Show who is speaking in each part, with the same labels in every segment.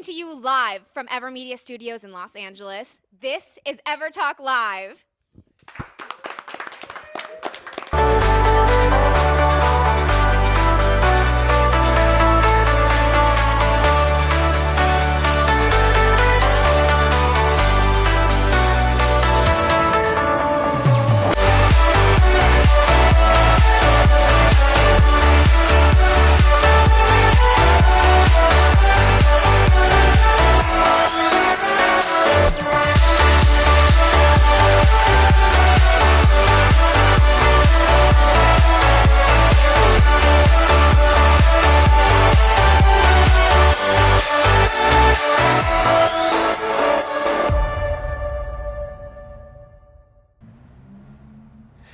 Speaker 1: to you live from EverMedia Studios in Los Angeles. This is EverTalk Live.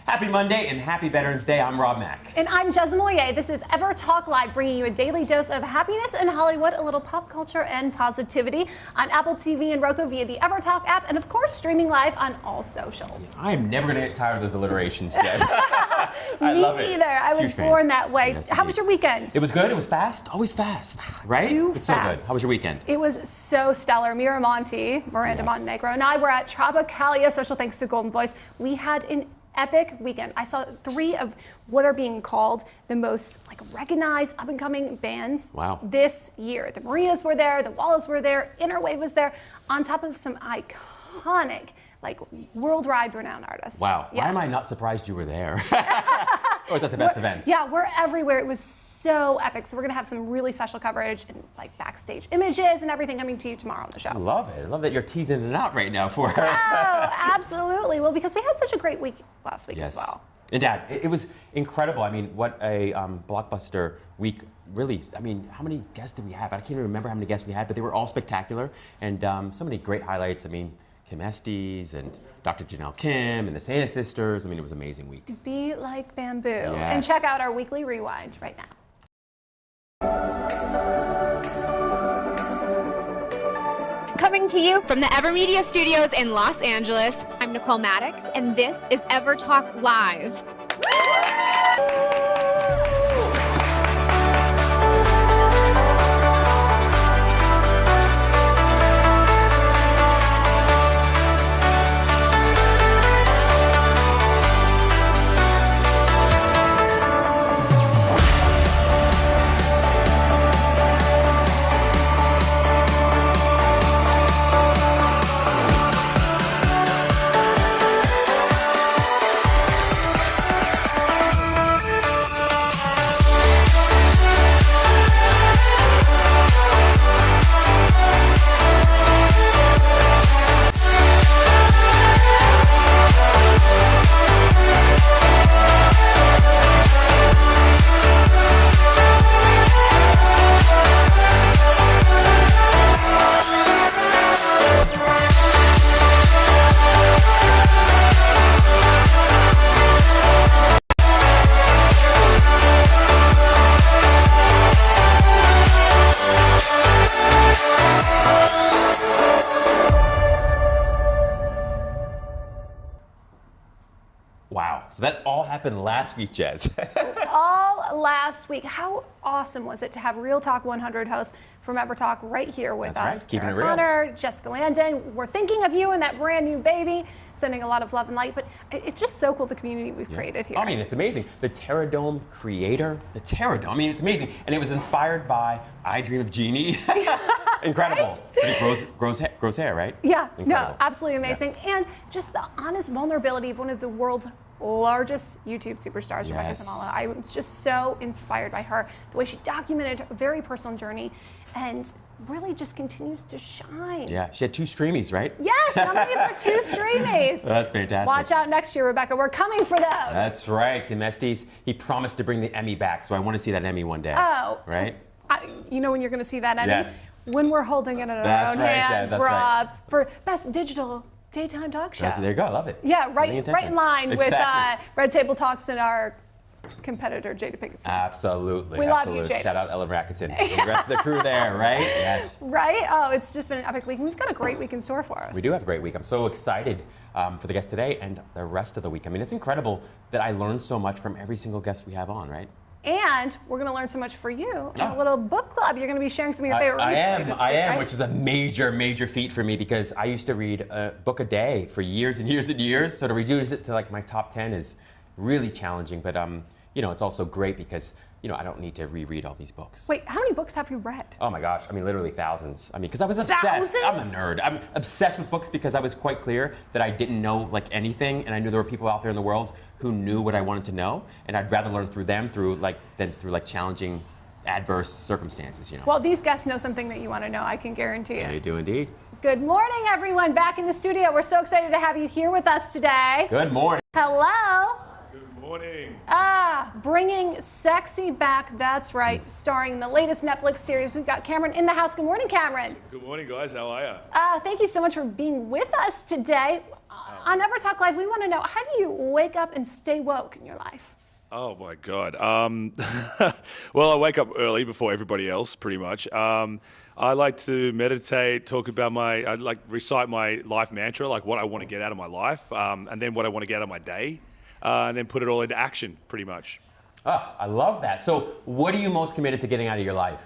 Speaker 2: Happy Monday and happy Veterans Day. I'm Rob Mack.
Speaker 3: And I'm Jez Moyer. This is EverTalk Live, bringing you a daily dose of happiness in Hollywood, a little pop culture and positivity on Apple TV and Roku via the EverTalk app, and of course, streaming live on all socials.
Speaker 2: I am never going to get tired of those alliterations, Jez. I love it.
Speaker 3: Me either. I was born that way.
Speaker 2: Yes,
Speaker 3: How was your weekend?
Speaker 2: It was good. It was fast. Always fast, right?
Speaker 3: Too
Speaker 2: It's so
Speaker 3: fast.
Speaker 2: good. How was your weekend?
Speaker 3: It was so stellar. Miranda Montenegro, and I were at Tropicalia. Special thanks to Golden Voice. We had an epic weekend. I saw 3 of what are being called the most recognized up-and-coming bands this year. The Marias were there, the Wallows were there, Interwave was there, on top of some iconic, worldwide renowned artists.
Speaker 2: Wow.
Speaker 3: Yeah.
Speaker 2: Why am I not surprised you were there? Or was that the best events?
Speaker 3: Yeah, we're everywhere. It was so epic. So we're gonna have some really special coverage and backstage images and everything coming to you tomorrow on the show.
Speaker 2: I love it. I love that you're teasing it out right now for us.
Speaker 3: Oh, absolutely. Well, because we had such a great week last week as well.
Speaker 2: And Dad, it was incredible. I mean, what a blockbuster week. Really, I mean, how many guests did we have? I can't even remember how many guests we had, but they were all spectacular. And so many great highlights. I mean, Kim Estes and Dr. Janelle Kim and the Sand Sisters. I mean, it was an amazing week.
Speaker 3: Be like bamboo.
Speaker 2: Yes.
Speaker 3: And check out our weekly rewind right now.
Speaker 1: Coming to you from the EverMedia Studios in Los Angeles, I'm Nicole Maddox, and this is EverTalk Live.
Speaker 2: Wow. So that all happened last week, Jez.
Speaker 3: All last week. How awesome was it to have Real Talk 100 hosts from EverTalk right here with
Speaker 2: That's
Speaker 3: us?
Speaker 2: right. Keeping it real.
Speaker 3: Connor, Jessica Landon. We're thinking of you and that brand new baby. Sending a lot of love and light, but it's just so cool, the community we've created here.
Speaker 2: I mean, it's amazing. The Terradome creator, the Terradome. I mean, it's amazing. And it was inspired by I Dream of Jeannie. Incredible. Right? It grows hair, right?
Speaker 3: Yeah,
Speaker 2: Incredible.
Speaker 3: no, absolutely amazing.
Speaker 2: Yeah.
Speaker 3: And just the honest vulnerability of one of the world's largest YouTube superstars, Rebecca Zamala. I was just so inspired by her, the way she documented her very personal journey and really just continues to shine.
Speaker 2: Yeah, she had 2 streamies, right?
Speaker 3: Yes, nominated for 2 streamies.
Speaker 2: That's fantastic.
Speaker 3: Watch out next year, Rebecca. We're coming for those.
Speaker 2: That's right. Kim Estes, he promised to bring the Emmy back, so I want to see that Emmy one day.
Speaker 3: Oh.
Speaker 2: Right?
Speaker 3: You know when you're going to see that Emmy?
Speaker 2: Yes.
Speaker 3: When we're holding it in our
Speaker 2: That's
Speaker 3: own
Speaker 2: right,
Speaker 3: hands,
Speaker 2: Jez, that's
Speaker 3: Rob, for Best Digital Daytime Talk Show.
Speaker 2: There you go. I love it.
Speaker 3: Yeah,
Speaker 2: Setting
Speaker 3: right in
Speaker 2: intentions.
Speaker 3: line
Speaker 2: Exactly.
Speaker 3: with Red Table Talks and our competitor, Jada Pinkett.
Speaker 2: Absolutely.
Speaker 3: We love you,
Speaker 2: absolutely.
Speaker 3: Jada.
Speaker 2: Shout out Ella Racketen and the rest of the crew there, right? Yes.
Speaker 3: Right? Oh, it's just been an epic week. And we've got a great week in store for us.
Speaker 2: We do have a great week. I'm so excited for the guest today and the rest of the week. I mean, it's incredible that I learned so much from every single guest we have on, right?
Speaker 3: And we're going to learn so much for you in a little book club. You're going to be sharing some of your favorite reads.
Speaker 2: I am, which is a major feat for me because I used to read a book a day for years and years and years. So to reduce it to like my top 10 is really challenging. But you know, it's also great because I don't need to reread all these books.
Speaker 3: Wait, how many books have you read?
Speaker 2: Oh my gosh, I mean literally thousands. I mean, because I was obsessed.
Speaker 3: Thousands?
Speaker 2: I'm a nerd. I'm obsessed with books because I was quite clear that I didn't know like anything, and I knew there were people out there in the world who knew what I wanted to know, and I'd rather learn through them than through challenging, adverse circumstances.
Speaker 3: Well, these guests know something that you want to know. I can guarantee it.
Speaker 2: They do indeed.
Speaker 3: Good morning, everyone. Back in the studio. We're so excited to have you here with us today.
Speaker 2: Good morning.
Speaker 3: Hello.
Speaker 4: Good morning.
Speaker 3: Bringing sexy back. That's right. Starring in the latest Netflix series. We've got Cameron in the house. Good morning, Cameron.
Speaker 4: Good morning, guys. How are you?
Speaker 3: Thank you so much for being with us today. On EverTalk Live, we want to know, how do you wake up and stay woke in your life?
Speaker 4: Oh my God. Well, I wake up early before everybody else, pretty much. I like to meditate, I like recite my life mantra, like what I want to get out of my life, and then what I want to get out of my day, and then put it all into action, pretty much.
Speaker 2: Oh, I love that. So, what are you most committed to getting out of your life?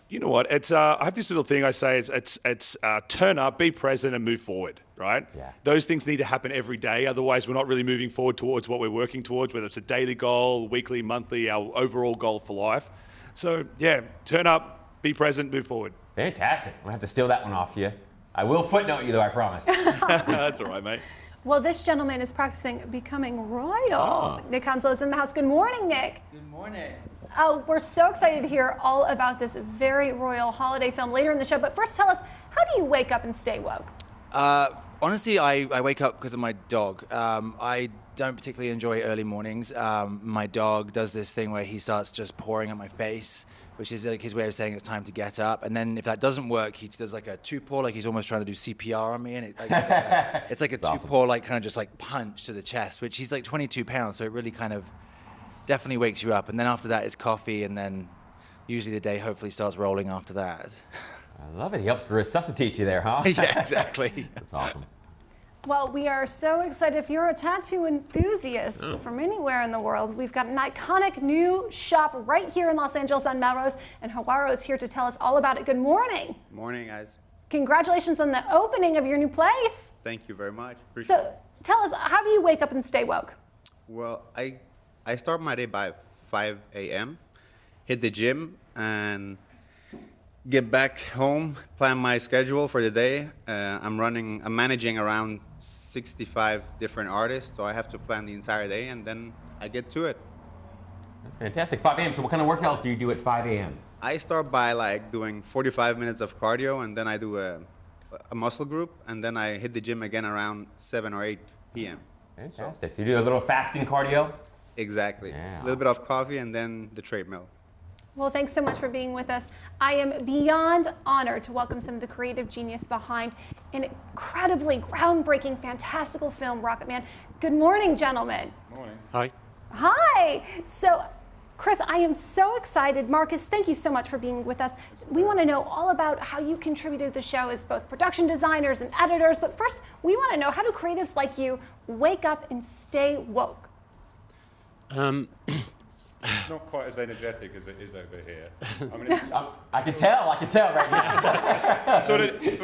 Speaker 4: You know what? It's I have this little thing I say. It's turn up, be present, and move forward. Right?
Speaker 2: Yeah.
Speaker 4: Those things need to happen every day. Otherwise, we're not really moving forward towards what we're working towards, whether it's a daily goal, weekly, monthly, our overall goal for life. So yeah, turn up, be present, move forward.
Speaker 2: Fantastic. I'm gonna have to steal that one off you. I will footnote you though, I promise.
Speaker 4: That's all right, mate.
Speaker 3: Well, this gentleman is practicing becoming royal.
Speaker 2: Oh.
Speaker 3: Nick Hansel is in the house. Good morning, Nick.
Speaker 5: Good morning.
Speaker 3: Oh, we're so excited to hear all about this very royal holiday film later in the show. But first, tell us, how do you wake up and stay woke?
Speaker 5: Honestly, I wake up because of my dog. I don't particularly enjoy early mornings. My dog does this thing where he starts just pouring at my face, which is like his way of saying it's time to get up. And then if that doesn't work, he does like a two-paw, like he's almost trying to do CPR on me. And it's like a two-paw, like kind of just like punch to the chest, which he's like 22 pounds. So it really kind of definitely wakes you up. And then after that, it's coffee. And then usually the day hopefully starts rolling after that.
Speaker 2: I love it. He helps resuscitate you there, huh?
Speaker 5: Yeah, exactly.
Speaker 2: That's awesome.
Speaker 3: Well, we are so excited. If you're a tattoo enthusiast from anywhere in the world, we've got an iconic new shop right here in Los Angeles on Melrose, and Hawaro is here to tell us all about it. Good morning.
Speaker 6: Morning, guys.
Speaker 3: Congratulations on the opening of your new place.
Speaker 6: Thank you very much.
Speaker 3: So tell us, how do you wake up and stay woke?
Speaker 6: Well, I start my day by 5 a.m., hit the gym, and get back home, plan my schedule for the day. I'm managing around 65 different artists, so I have to plan the entire day, and then I get to it.
Speaker 2: That's fantastic. 5 a.m. So what kind of workout do you do at 5 a.m.?
Speaker 6: I start by like doing 45 minutes of cardio, and then I do a muscle group, and then I hit the gym again around 7 or 8 p.m.
Speaker 2: Fantastic. So you do a little fasting cardio?
Speaker 6: Exactly.
Speaker 2: Yeah.
Speaker 6: A little bit of coffee, and then the treadmill.
Speaker 3: Well, thanks so much for being with us. I am beyond honored to welcome some of the creative genius behind an incredibly groundbreaking, fantastical film, Rocket Man. Good morning, gentlemen.
Speaker 4: Morning.
Speaker 5: Hi.
Speaker 3: Hi. So, Chris, I am so excited. Marcus, thank you so much for being with us. We want to know all about how you contributed to the show as both production designers and editors. But first, we want to know, how do creatives like you wake up and stay woke?
Speaker 7: Not quite as energetic as it is over here. I mean,
Speaker 2: I can tell right now.
Speaker 7: it sort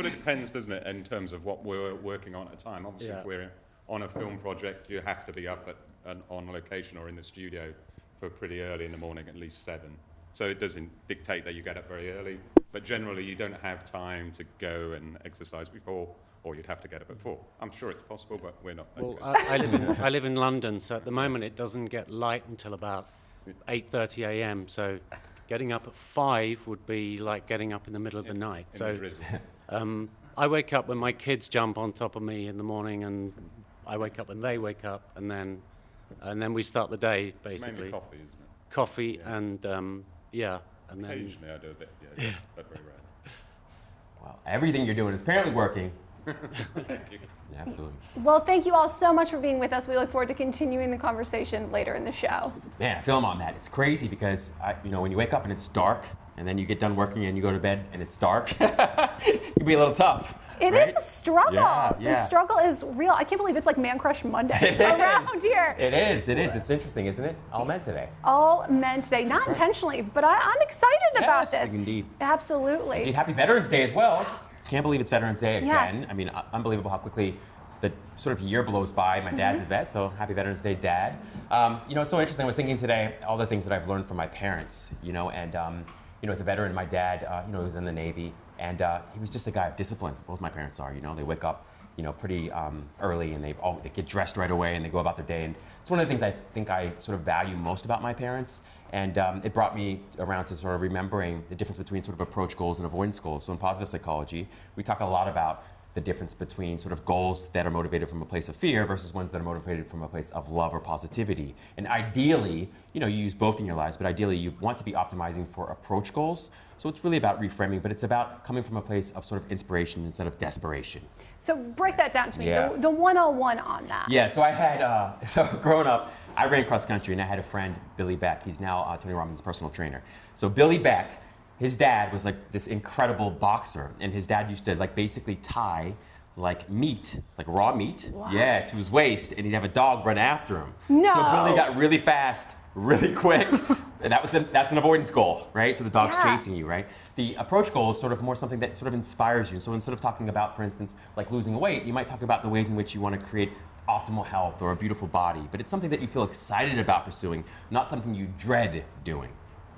Speaker 7: of depends, doesn't it, in terms of what we're working on at a time. Obviously, if we're on a film project, you have to be up on location or in the studio for pretty early in the morning, at least 7. So it doesn't dictate that you get up very early, but generally you don't have time to go and exercise before, or you'd have to get up at 4. I'm sure it's possible, but we're not.
Speaker 8: Well, I live in London, so at the moment it doesn't get light until about 8:30 a.m. So getting up at 5 would be like getting up in the middle of the night. So I wake up when my kids jump on top of me in the morning, and I wake up when they wake up, and then we start the day basically.
Speaker 7: It's mainly coffee, isn't it?
Speaker 8: Coffee and and then
Speaker 7: Occasionally I do a bit, but very rare.
Speaker 2: Wow, everything you're doing is apparently working.
Speaker 7: Thank you.
Speaker 2: Yeah, absolutely.
Speaker 3: Well, thank you all so much for being with us. We look forward to continuing the conversation later in the show.
Speaker 2: Man, I feel I'm on that. It's crazy because when you wake up and it's dark, and then you get done working and you go to bed and it's dark, it can be a little tough.
Speaker 3: It
Speaker 2: right?
Speaker 3: is a struggle.
Speaker 2: Yeah,
Speaker 3: The
Speaker 2: yeah.
Speaker 3: struggle is real. I can't believe it's like Man Crush Monday around here.
Speaker 2: It is. It's interesting, isn't it? All men today.
Speaker 3: All men today, not intentionally, but I'm excited about
Speaker 2: Yes,
Speaker 3: this.
Speaker 2: indeed.
Speaker 3: Absolutely.
Speaker 2: Indeed. Happy Veterans Day as well. Can't believe it's Veterans Day
Speaker 3: Yeah.
Speaker 2: again. I mean, unbelievable how quickly the sort of year blows by. My dad's a vet, so happy Veterans Day, Dad. You know, it's so interesting. I was thinking today all the things that I've learned from my parents. You know, and you know, as a veteran, my dad, you know, he was in the Navy, and he was just a guy of discipline. Both my parents are. You know, they wake up, you know, pretty early, and they get dressed right away, and they go about their day. And it's one of the things I think I sort of value most about my parents. And it brought me around to sort of remembering the difference between sort of approach goals and avoidance goals. So in positive psychology, we talk a lot about the difference between sort of goals that are motivated from a place of fear versus ones that are motivated from a place of love or positivity. And ideally, you know, you use both in your lives, but ideally you want to be optimizing for approach goals. So it's really about reframing, but it's about coming from a place of sort of inspiration instead of desperation.
Speaker 3: So break that down to me,
Speaker 2: Yeah.
Speaker 3: the 101 on that.
Speaker 2: Yeah, so I had, so growing up, I ran cross country, and I had a friend, Billy Beck. He's now Tony Robbins' personal trainer. So Billy Beck, his dad was like this incredible boxer, and his dad used to like basically tie like meat, like raw meat, yeah, to his waist, and he'd have a dog run after him.
Speaker 3: No.
Speaker 2: So Billy got really fast, really quick. That's an avoidance goal, right? So the dog's chasing you, right? The approach goal is sort of more something that sort of inspires you. So instead of talking about, for instance, like losing weight, you might talk about the ways in which you want to create optimal health or a beautiful body, but it's something that you feel excited about pursuing, not something you dread doing.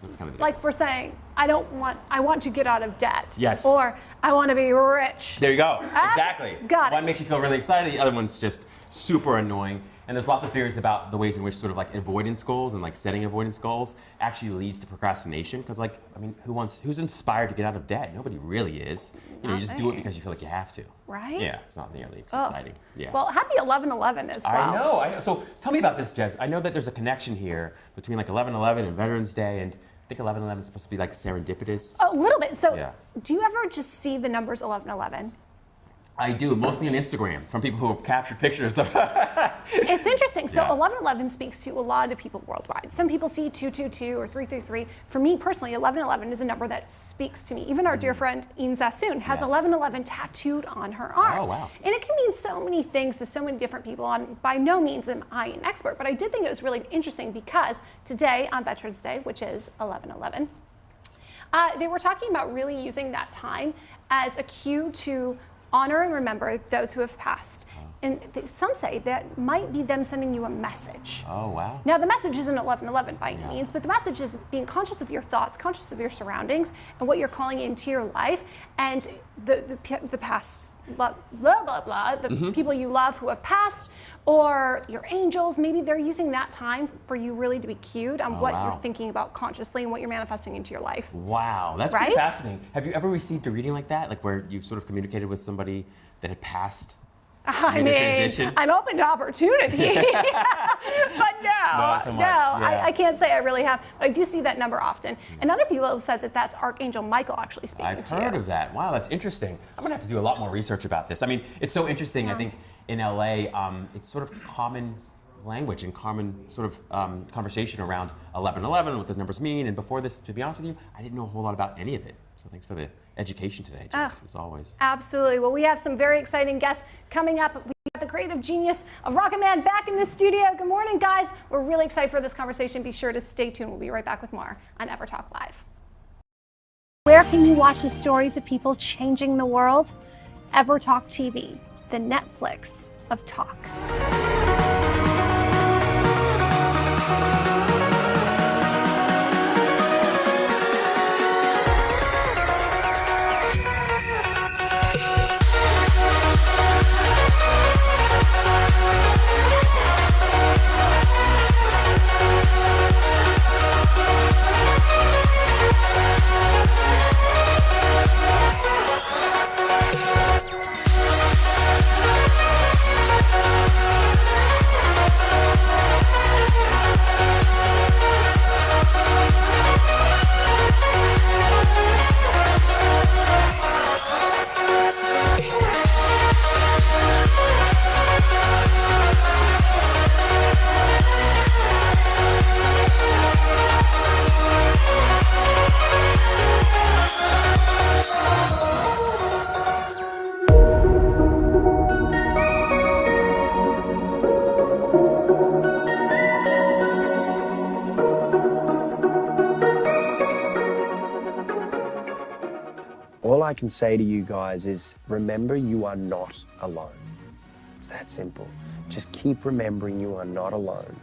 Speaker 2: That's kind of the
Speaker 3: Like
Speaker 2: difference.
Speaker 3: we're saying, I want to get out of debt.
Speaker 2: Yes.
Speaker 3: Or I want to be rich.
Speaker 2: There you go. Exactly.
Speaker 3: Got it.
Speaker 2: One makes you feel really excited, the other one's just super annoying. And there's lots of theories about the ways in which sort of like avoidance goals and like setting avoidance goals actually leads to procrastination. Because like, I mean, who's inspired to get out of debt? Nobody really is. You know, you just do it because you feel like you have to.
Speaker 3: Right?
Speaker 2: Yeah, it's not nearly exciting. Yeah.
Speaker 3: Well, happy 11/11 as well.
Speaker 2: I know. So tell me about this, Jez. I know that there's a connection here between like 11/11 and Veterans Day, and I think 11/11 is supposed to be like serendipitous.
Speaker 3: A little bit. So
Speaker 2: Yeah.
Speaker 3: do you ever just see the numbers 11/11?
Speaker 2: I do, mostly on Instagram, from people who have captured pictures of.
Speaker 3: It's interesting. So
Speaker 2: Yeah.
Speaker 3: 11/11 speaks to a lot of people worldwide. Some people see 222 or 333. For me personally, 11/11 is a number that speaks to me. Even our dear friend Ian Sassoon has
Speaker 2: Yes.
Speaker 3: 11/11 tattooed on her arm.
Speaker 2: Oh, wow.
Speaker 3: And it can mean so many things to so many different people. And by no means am I an expert, but I did think it was really interesting because today on Veterans Day, which is 11/11, they were talking about really using that time as a cue to honor and remember those who have passed. And some say that might be them sending you a message.
Speaker 2: Oh, wow.
Speaker 3: Now, the message isn't 11/11 by any means, but the message is being conscious of your thoughts, conscious of your surroundings, and what you're calling into your life, and the past, blah, blah, blah, blah, the people you love who have passed, or your angels. Maybe they're using that time for you really to be cued on what
Speaker 2: wow.
Speaker 3: you're thinking about consciously and what you're manifesting into your life.
Speaker 2: Wow, that's pretty
Speaker 3: Right?
Speaker 2: fascinating. Have you ever received a reading like that, like where you sort of communicated with somebody that had passed?
Speaker 3: I
Speaker 2: made a
Speaker 3: mean,
Speaker 2: transition?
Speaker 3: I'm open to opportunity, but no,
Speaker 2: Not so much, yeah.
Speaker 3: I can't say I really have. But I do see that number often. And other people have said that that's Archangel Michael actually speaking
Speaker 2: I've
Speaker 3: to
Speaker 2: heard
Speaker 3: you.
Speaker 2: of that. Wow, that's interesting. I'm gonna have to do a lot more research about this. I mean, it's so interesting. I think in LA, it's sort of common language and common sort of conversation around 11/11, what the numbers mean. And before this, to be honest with you, I didn't know a whole lot about any of it. So thanks for the education today, Jess, as always.
Speaker 3: Absolutely. Well, we have some very exciting guests coming up. We got the creative genius of Rocket Man back in the studio. Good morning, guys. We're really excited for this conversation. Be sure to stay tuned. We'll be right back with more on EverTalk Live. Where can you watch the stories of people changing the world? EverTalk TV, the Netflix of talk.
Speaker 9: I can say to you guys is remember you are not alone. It's that simple. Just keep remembering you are not alone.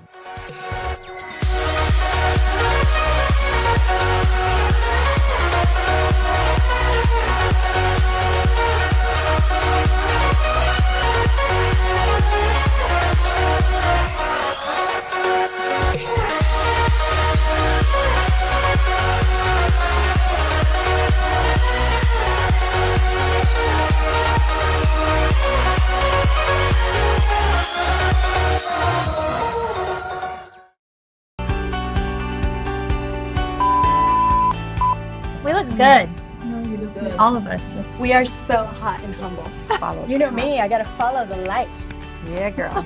Speaker 10: We look good. No, you look good. All of us.
Speaker 1: We are so hot and humble. You know me, I gotta follow the light.
Speaker 10: Yeah, girl.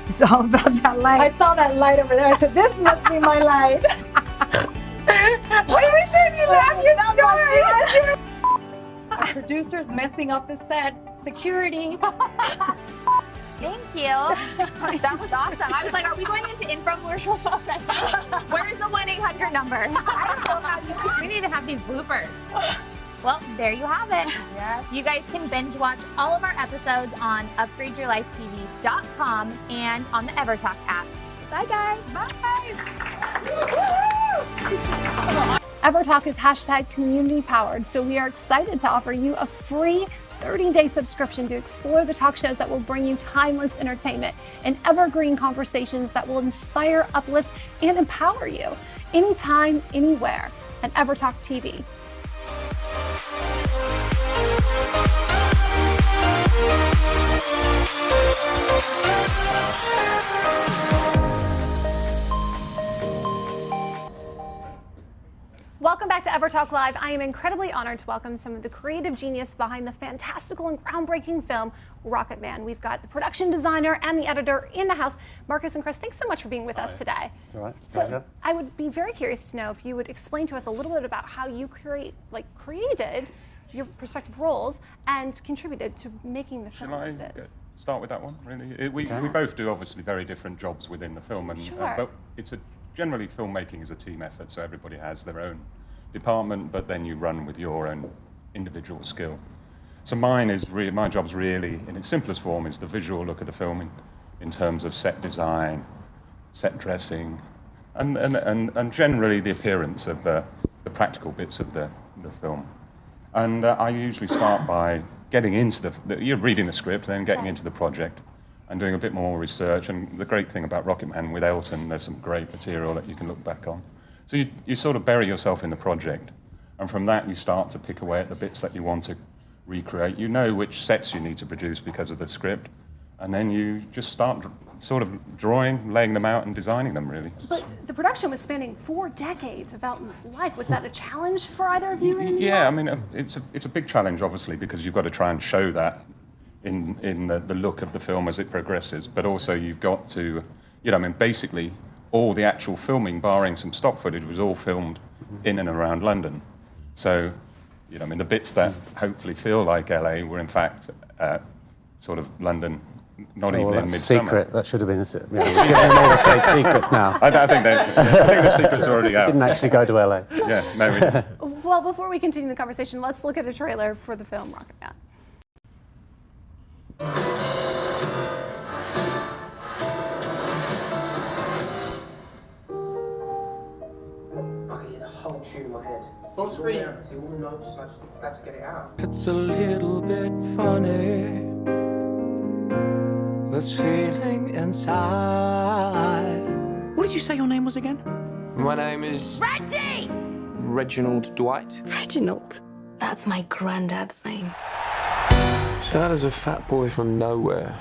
Speaker 10: It's all about that light.
Speaker 1: I saw that light over there. I said, this must be my light.
Speaker 10: What are we doing? You laugh, you story.
Speaker 1: Our producer's messing up the set. Security.
Speaker 11: Thank you. That was awesome. I was like, are we going into infomercial already? Where's the 1-800 number? I don't know how we need to have these bloopers. Well, there you have it. Yes. You guys can binge watch all of our episodes on upgradeyourlifetv.com and on the EverTalk app. Bye, guys. Bye.
Speaker 3: EverTalk is hashtag community powered, so we are excited to offer you a free 30-day subscription to explore the talk shows that will bring you timeless entertainment and evergreen conversations that will inspire, uplift, and empower you anytime, anywhere at EverTalk TV. Welcome back to EverTalk Live. I am incredibly honored to welcome some of the creative genius behind the fantastical and groundbreaking film Rocket Man. We've got the production designer and the editor in the house. Marcus and Chris, thanks so much for being with us today.
Speaker 12: All right.
Speaker 3: So I would be very curious to know if you would explain to us a little bit about how you created your respective roles and contributed to making the film
Speaker 7: Shall
Speaker 3: what it is.
Speaker 7: start with that one, really? We both do obviously very different jobs within the film, and but generally filmmaking is a team effort, so everybody has their own department, but then you run with your own individual skill. So my job's really, in its simplest form, is the visual look at the film in terms of set design, set dressing, and generally the appearance of the practical bits of the film. And I usually start by getting into you're reading the script, then getting into the project and doing a bit more research. And the great thing about Rocket Man with Elton, there's some great material that you can look back on. So you sort of bury yourself in the project, and from that you start to pick away at the bits that you want to recreate. You know which sets you need to produce because of the script, and then you just start sort of drawing, laying them out and designing them, really.
Speaker 3: But the production was spanning 4 decades of Elton's life. Was that a challenge for either of you?
Speaker 7: Yeah, I mean, it's a big challenge, obviously, because you've got to try and show that in the look of the film as it progresses, but also you've got to, basically all the actual filming, barring some stock footage, was all filmed in and around London. So, the bits that hopefully feel like LA were in fact sort of London, not even in midsummer.
Speaker 12: Secret. That should have been a we're getting all the trade secrets now.
Speaker 7: I think the secret's already out.
Speaker 12: Didn't actually go to LA.
Speaker 7: Yeah, no, we didn't.
Speaker 3: Well, before we continue the conversation, let's look at a trailer for the film Rocket Man.
Speaker 9: Whole tune in my head. Full screen. See all the notes, and I just had to get it out.
Speaker 13: It's a little bit funny, this feeling inside.
Speaker 14: What did you say your name was again?
Speaker 13: My name is
Speaker 11: Reggie!
Speaker 13: Reginald Dwight.
Speaker 10: Reginald. That's my granddad's name.
Speaker 15: So how does a fat boy from nowhere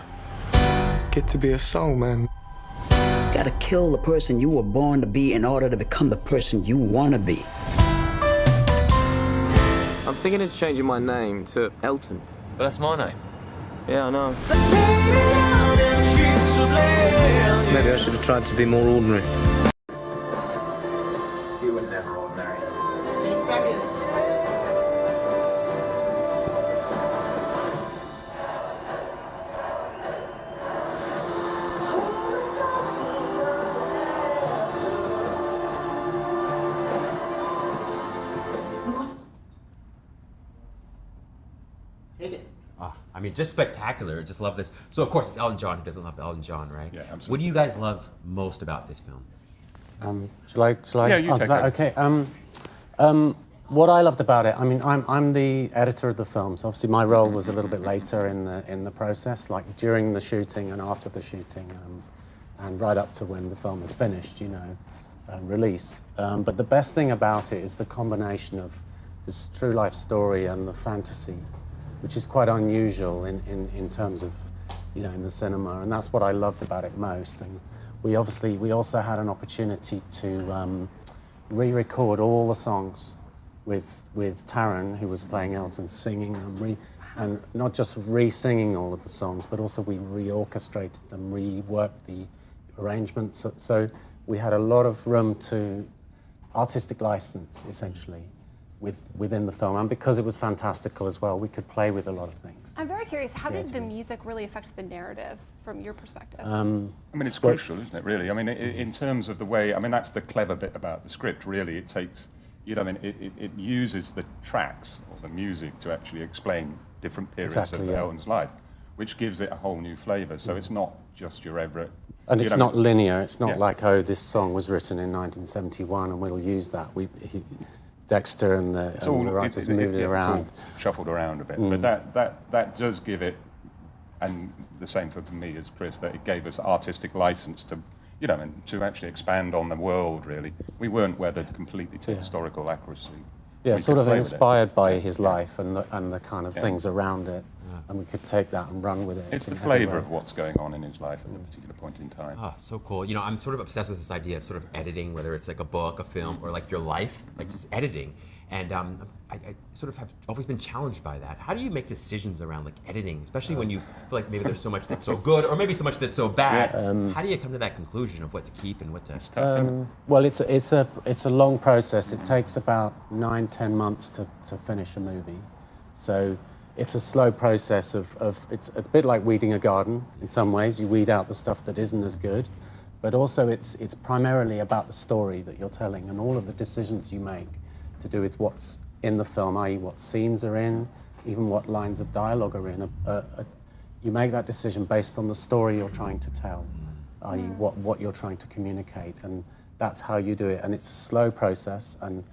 Speaker 15: get to be a soul man?
Speaker 14: You gotta kill the person you were born to be in order to become the person you wanna be.
Speaker 16: I'm thinking of changing my name to Elton.
Speaker 17: But that's my name.
Speaker 16: Yeah, I know.
Speaker 15: Maybe I should have tried to be more ordinary.
Speaker 9: You were never ordinary.
Speaker 2: mean, just spectacular. Just love this. So of course it's Elton John. Who doesn't love Elton John, right?
Speaker 7: Yeah, absolutely.
Speaker 2: What do you guys love most about this film?
Speaker 8: Shall I
Speaker 7: Yeah, you
Speaker 8: answer
Speaker 7: take
Speaker 8: that?
Speaker 7: that.
Speaker 8: Okay. What I loved about it, I mean, I'm the editor of the film, so obviously my role was a little bit later in the process, like during the shooting and after the shooting, and right up to when the film is finished, you know, release. But the best thing about it is the combination of this true life story and the fantasy, which is quite unusual in terms of, you know, in the cinema, and that's what I loved about it most. And we also had an opportunity to re-record all the songs with Taron, who was playing Elton, singing them, and not just re-singing all of the songs, but also we re-orchestrated them, reworked the arrangements. So we had a lot of room to artistic license, essentially, within the film. And because it was fantastical as well, we could play with a lot of things.
Speaker 3: I'm very curious, how did the music really affect the narrative from your perspective?
Speaker 7: I mean, it's crucial, isn't it, really? I mean, in terms of the way, I mean, that's the clever bit about the script, really. It takes, you know, I mean, it uses the tracks or the music to actually explain different periods of Elton's life, which gives it a whole new flavour. So it's not just your Everett.
Speaker 8: And it's not linear. It's not like, oh, this song was written in 1971 and we'll use that. Dexter and the writers moved it around.
Speaker 7: Shuffled around a bit. But that does give it, and the same for me as Chris, that it gave us artistic license to, you know, and to actually expand on the world, really. We weren't wedded completely to historical accuracy.
Speaker 8: Yeah, sort of inspired by his life and the kind of things around it. And we could take that and run with it.
Speaker 7: It's the flavour of what's going on in his life at a particular point in time.
Speaker 2: Oh, so cool. You know, I'm sort of obsessed with this idea of sort of editing, whether it's like a book, a film, or like your life, like just editing. And I sort of have always been challenged by that. How do you make decisions around like editing, especially when you feel like maybe there's so much that's so good, or maybe so much that's so bad? How do you come to that conclusion of what to keep and what to?
Speaker 8: Well, it's a long process. It takes about 9-10 months to finish a movie, so it's a slow process of it's a bit like weeding a garden in some ways. You weed out the stuff that isn't as good, but also it's primarily about the story that you're telling and all of the decisions you make to do with what's in the film, i.e. what scenes are in, even what lines of dialogue are in. You make that decision based on the story you're trying to tell, i.e. what you're trying to communicate, and that's how you do it. And it's a slow process, and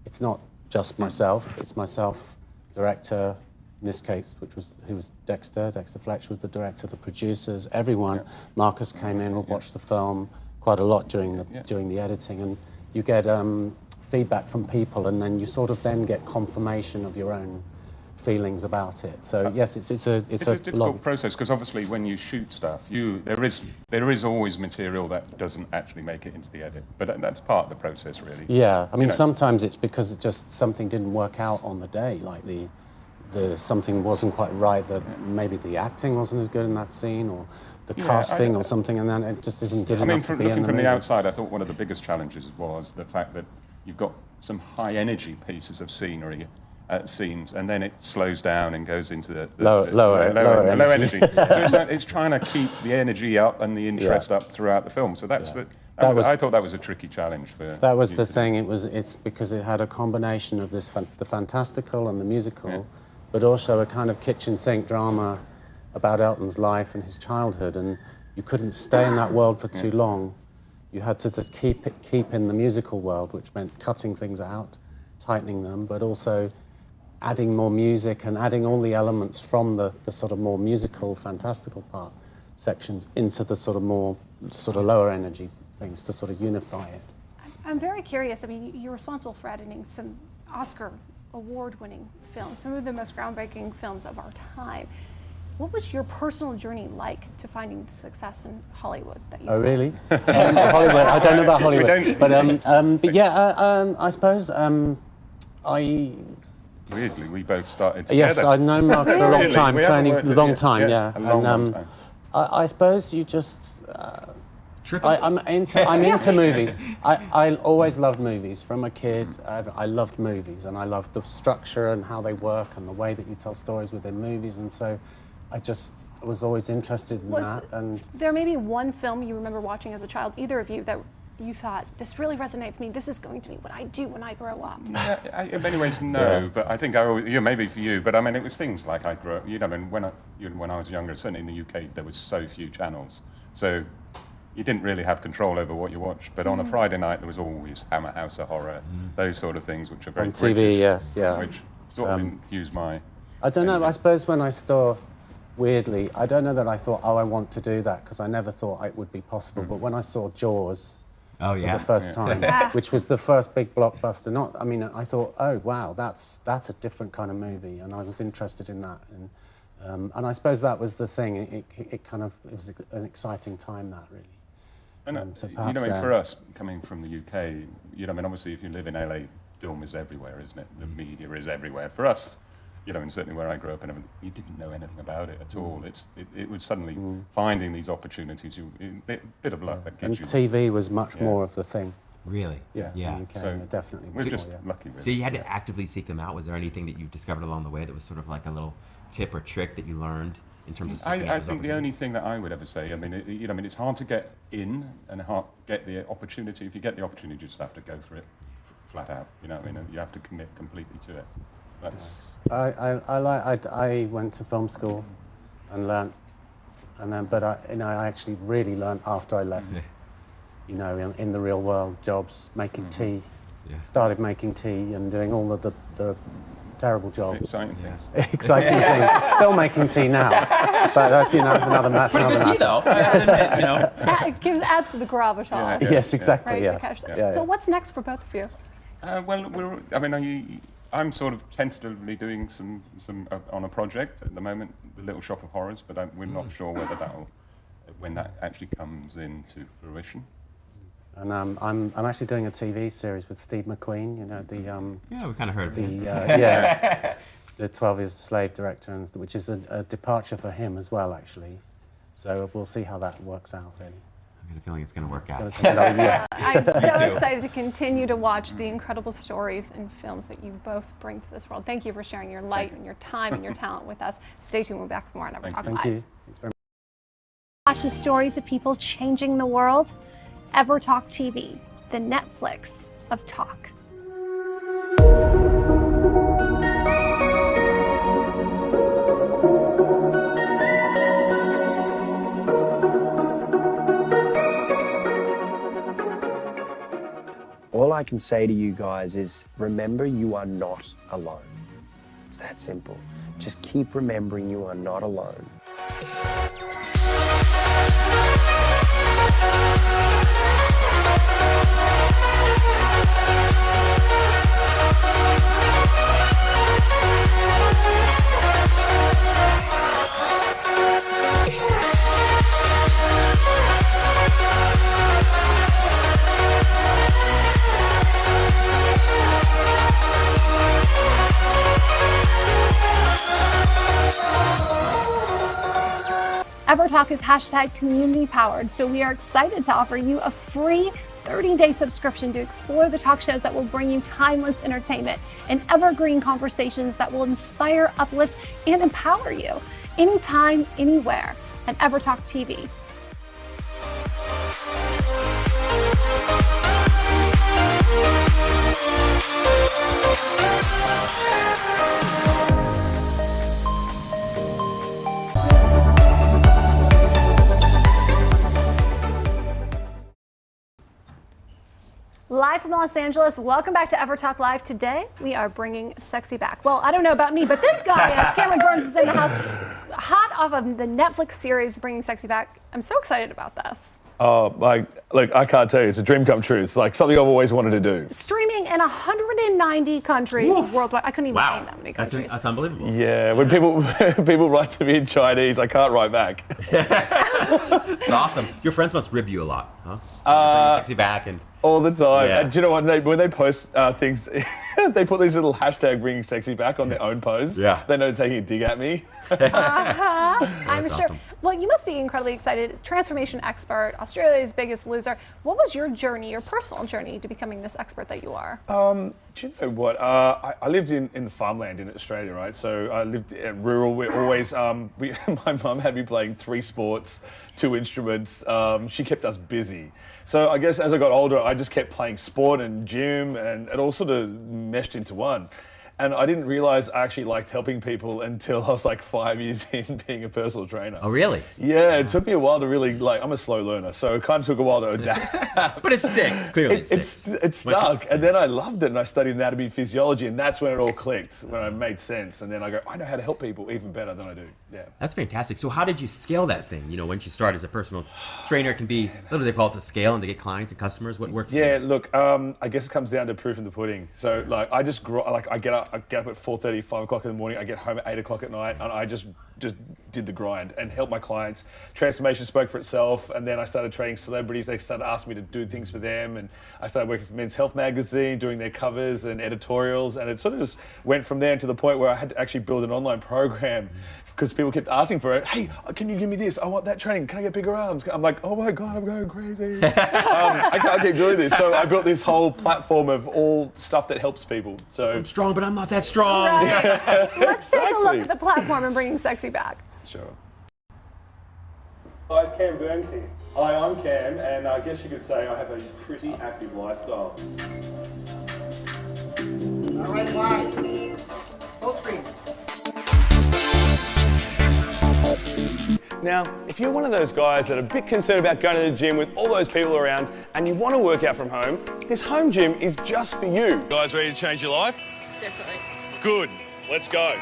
Speaker 8: it's not just myself, it's myself, director, in this case, who was Dexter Fletcher was the director, the producers, everyone. Marcus came in, would watch the film quite a lot during the editing, and you get feedback from people, and then you sort of then get confirmation of your own feelings about it. So yes, it's a
Speaker 7: difficult
Speaker 8: long
Speaker 7: process, because obviously when you shoot stuff, there is always material that doesn't actually make it into the edit, but that's part of the process, really.
Speaker 8: Yeah, I mean, sometimes it's because it just something didn't work out on the day, like the something wasn't quite right, that maybe the acting wasn't as good in that scene, or the casting or something, and then it just isn't good enough to be in the movie.
Speaker 7: Looking from the outside, I thought one of the biggest challenges was the fact that you've got some high energy pieces of scenery scenes, and then it slows down and goes into the low energy. So it's trying to keep the energy up and the interest up throughout the film. So I thought that was a tricky challenge for.
Speaker 8: That was the thing. It's because it had a combination of the fantastical and the musical, but also a kind of kitchen sink drama about Elton's life and his childhood, and you couldn't stay in that world for too long. You had to keep in the musical world, which meant cutting things out, tightening them, but also adding more music and adding all the elements from the sort of more musical, fantastical part sections into the sort of more lower energy things to sort of unify it.
Speaker 3: I'm very curious. I mean, you're responsible for editing some Oscar award-winning films, some of the most groundbreaking films of our time. What was your personal journey like to finding the success in Hollywood that you had?
Speaker 8: Really? Hollywood, I don't know about Hollywood. But yeah, I suppose
Speaker 7: Weirdly, we both started together.
Speaker 8: Yes, I've known Mark for a long time,
Speaker 7: a
Speaker 8: long time.
Speaker 7: A long time.
Speaker 8: I suppose you just... I'm into movies. I always loved movies. From a kid, I loved movies, and I loved the structure and how they work and the way that you tell stories within movies, and so I just was always interested in that. And
Speaker 3: there may be one film you remember watching as a child, either of you, that you thought, this really resonates with me, this is going to be what I do when I grow up?
Speaker 7: Yeah, in many ways, no. But I think maybe for you. But I mean, it was things like I grew up. I mean, when I was younger, certainly in the UK, there was so few channels, so you didn't really have control over what you watched. But on a Friday night, there was always Hammer House of Horror, those sort of things, which are very
Speaker 12: On TV,
Speaker 7: British,
Speaker 12: yeah.
Speaker 7: which sort of infused my.
Speaker 12: I don't know. I suppose when I saw, weirdly, I don't know that I thought, I want to do that, because I never thought it would be possible. But when I saw Jaws. For the first time, which was the first big blockbuster. I thought, oh wow, that's a different kind of movie, and I was interested in that, and I suppose that was the thing. It was an exciting time, that really.
Speaker 7: And
Speaker 12: so
Speaker 7: for us coming from the UK, obviously if you live in LA, film is everywhere, isn't it? The media is everywhere. For us, and certainly where I grew up and everything, you didn't know anything about it at all. It was suddenly finding these opportunities, a bit of luck that gets you.
Speaker 12: And TV was much more of the thing.
Speaker 2: Really?
Speaker 12: Yeah.
Speaker 2: Yeah.
Speaker 12: So definitely.
Speaker 7: We're just lucky. Really.
Speaker 2: So you had to actively seek them out. Was there anything that you discovered along the way that was sort of like a little tip or trick that you learned in terms of seeking out
Speaker 7: I think the only thing that I would ever say, it's hard to get in and hard get the opportunity. If you get the opportunity, you just have to go for it flat out. You have to commit completely to it.
Speaker 12: I went to film school and learnt, but I actually really learnt after I left. In the real world, jobs, making tea. Started making tea and doing all of the terrible jobs.
Speaker 7: Exciting things.
Speaker 12: Exciting things. Still making tea now, but it's another matter.
Speaker 2: Pretty good tea though.
Speaker 3: It adds to the gravitas.
Speaker 12: Yes, exactly.
Speaker 3: Right? So what's next for both of you?
Speaker 7: I'm sort of tentatively doing some on a project at the moment, the Little Shop of Horrors, but we're not sure whether when that actually comes into fruition.
Speaker 12: And I'm actually doing a TV series with Steve McQueen.
Speaker 2: we kind of heard of him.
Speaker 12: The 12 Years a Slave director, which is a departure for him as well, actually. So we'll see how that works out, really.
Speaker 2: I got a feeling it's going to work out.
Speaker 3: I'm so excited to continue to watch the incredible stories and films that you both bring to this world. Thank you for sharing your light and your time and your talent with us. Stay tuned. We'll be back for more on EverTalk Live.
Speaker 12: Thank you.
Speaker 3: Watch the stories of people changing the world. EverTalk TV, the Netflix of talk.
Speaker 9: All I can say to you guys is remember you are not alone. It's that simple. Just keep remembering you are not alone.
Speaker 3: EverTalk is #community powered, so we are excited to offer you a free 30-day subscription to explore the talk shows that will bring you timeless entertainment and evergreen conversations that will inspire, uplift, and empower you anytime, anywhere at EverTalk TV. Live from Los Angeles, welcome back to EverTalk Live. Today, we are bringing sexy back. Well, I don't know about me, but this guy is. Cameron Burns is in the house, hot off of the Netflix series Bringing Sexy Back. I'm so excited about this.
Speaker 17: Look, I can't tell you, it's a dream come true. It's like something I've always wanted to do.
Speaker 3: Streaming in 190 countries worldwide. I couldn't even name that many countries.
Speaker 2: That's unbelievable.
Speaker 17: Yeah, when people write to me in Chinese, I can't write back.
Speaker 2: It's awesome. Your friends must rib you a lot, huh? Bringing Sexy Back and
Speaker 17: all the time.
Speaker 2: Yeah.
Speaker 17: And do you know what? When they post things, They put these little hashtag bringing sexy back on their own post.
Speaker 2: Yeah.
Speaker 17: They know taking a dig at me.
Speaker 3: I'm sure.
Speaker 2: awesome.
Speaker 3: Well, you must be incredibly excited. Transformation expert, Australia's biggest loser. What was your journey, your personal journey to becoming this expert that you are?
Speaker 17: Do you know what? I lived in the farmland in Australia, right? So I lived rural. We're always, my mum had me playing 3 sports, 2 instruments. She kept us busy. So I guess as I got older, I just kept playing sport and gym, and it all sort of meshed into one. And I didn't realize I actually liked helping people until I was like 5 years in being a personal trainer.
Speaker 2: Oh, really?
Speaker 17: Yeah, it took me a while to really, I'm a slow learner, so it kind of took a while to adapt.
Speaker 2: But it sticks, clearly it sticks.
Speaker 17: It stuck, and then I loved it, and I studied anatomy and physiology, and that's when it all clicked, when it made sense. And then I go, I know how to help people even better than I do. Yeah.
Speaker 2: That's fantastic. So how did you scale that thing? You know, once you start as a personal trainer, it can be, what do they call it, to scale and to get clients and customers? What works?
Speaker 17: Yeah, look, I guess it comes down to proof in the pudding. So like, I just grow, like I get up at 4:30, 5 o'clock in the morning. I get home at 8 o'clock at night, and I just did the grind and helped my clients. Transformation spoke for itself, and then I started training celebrities. They started asking me to do things for them, and I started working for Men's Health magazine, doing their covers and editorials, and it sort of just went from there to the point where I had to actually build an online program because people kept asking for it. Hey, can you give me this? I want that training. Can I get bigger arms? I'm like, oh my God, I'm going crazy. I can't keep doing this. So I built this whole platform of all stuff that helps people. So
Speaker 2: I'm strong, but I'm not that strong.
Speaker 3: Right. Let's take a look at the platform and bringing sexy back.
Speaker 17: Sure. Hi, it's Cam Burns here. Hi, I'm Cam, and I guess you could say I have a pretty active lifestyle.
Speaker 18: All right, wide. Full screen.
Speaker 17: Now, if you're one of those guys that are a bit concerned about going to the gym with all those people around and you want to work out from home, this home gym is just for you. Guys ready to change your life?
Speaker 19: Definitely.
Speaker 17: Good. Let's go.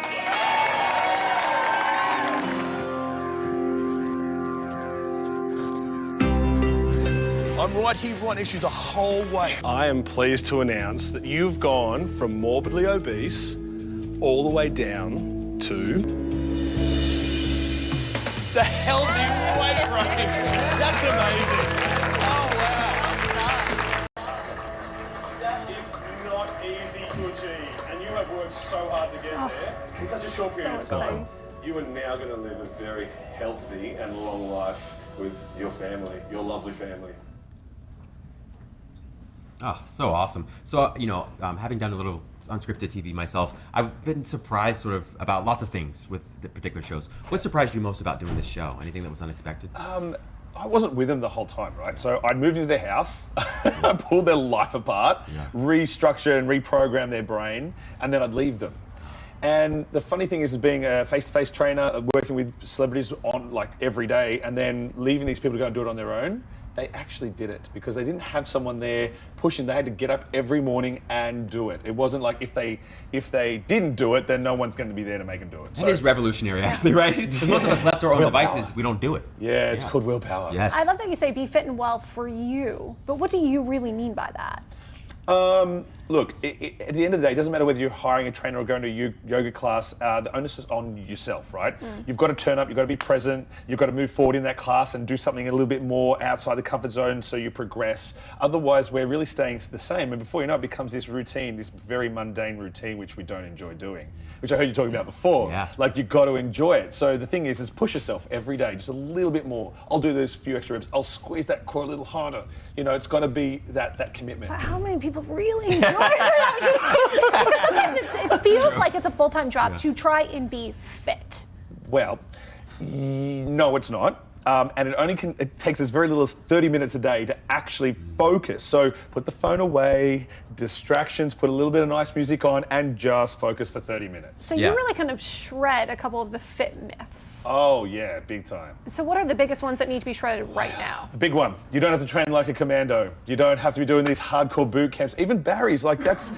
Speaker 17: I'm right here, right next to you the whole way. I am pleased to announce that you've gone from morbidly obese all the way down to the healthy weight range. That's amazing. Oh, wow. That is not easy to achieve, and you have worked so hard to get there in such a short period of time. You are now going to live a very healthy and long life with your family, your lovely family.
Speaker 2: Oh, so awesome. So, having done a little unscripted TV myself, I've been surprised sort of about lots of things with the particular shows. What surprised you most about doing this show? Anything that was unexpected?
Speaker 17: I wasn't with them the whole time, right? So I'd moved into their house, I pulled their life apart, restructure and reprogram their brain, and then I'd leave them. And the funny thing is being a face-to-face trainer, working with celebrities on like every day, and then leaving these people to go and do it on their own, they actually did it because they didn't have someone there pushing. They had to get up every morning and do it. It wasn't like if they didn't do it, then no one's going to be there to make them do it.
Speaker 2: That is revolutionary, actually, right? Because most of us left our own devices, we don't do it.
Speaker 17: Yeah, it's called willpower.
Speaker 2: Yes.
Speaker 3: I love that you say be fit and well for you, but what do you really mean by that?
Speaker 17: Look, at the end of the day, it doesn't matter whether you're hiring a trainer or going to a yoga class, the onus is on yourself, right? You've got to turn up, you've got to be present, you've got to move forward in that class and do something a little bit more outside the comfort zone so you progress. Otherwise, we're really staying the same, and before you know it, becomes this routine, this very mundane routine which we don't enjoy doing, which I heard you talking about before.
Speaker 2: Yeah.
Speaker 17: Like, you've got to enjoy it. So the thing is push yourself every day, just a little bit more. I'll do those few extra reps, I'll squeeze that core a little harder. It's got to be that commitment.
Speaker 3: But how many people really enjoy it? Sometimes it feels like it's a full-time job to try and be fit.
Speaker 17: Well, no, it's not. And it takes us very little as 30 minutes a day to actually focus. So put the phone away, distractions, put a little bit of nice music on, and just focus for 30 minutes.
Speaker 3: So you really kind of shred a couple of the fit myths.
Speaker 17: Oh yeah, big time.
Speaker 3: So what are the biggest ones that need to be shredded right now?
Speaker 17: The big one, you don't have to train like a commando. You don't have to be doing these hardcore boot camps. Even Barry's, like that's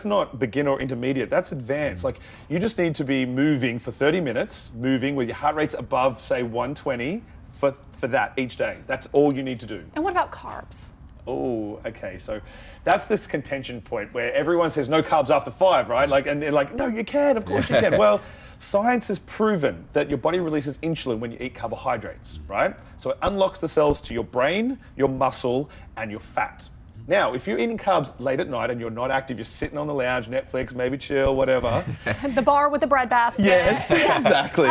Speaker 17: not beginner or intermediate, that's advanced. Like, you just need to be moving for 30 minutes, moving with your heart rates above, say, 120 for that each day. That's all you need to do.
Speaker 3: And what about carbs?
Speaker 17: Oh, okay. So that's this contention point where everyone says no carbs after 5, right? Like, and they're like, no, you can, of course you can. Well, science has proven that your body releases insulin when you eat carbohydrates, right? So it unlocks the cells to your brain, your muscle, and your fat. Now, if you're eating carbs late at night and you're not active, you're sitting on the lounge, Netflix, maybe chill, whatever.
Speaker 3: The bar with the bread basket.
Speaker 17: Yes, exactly.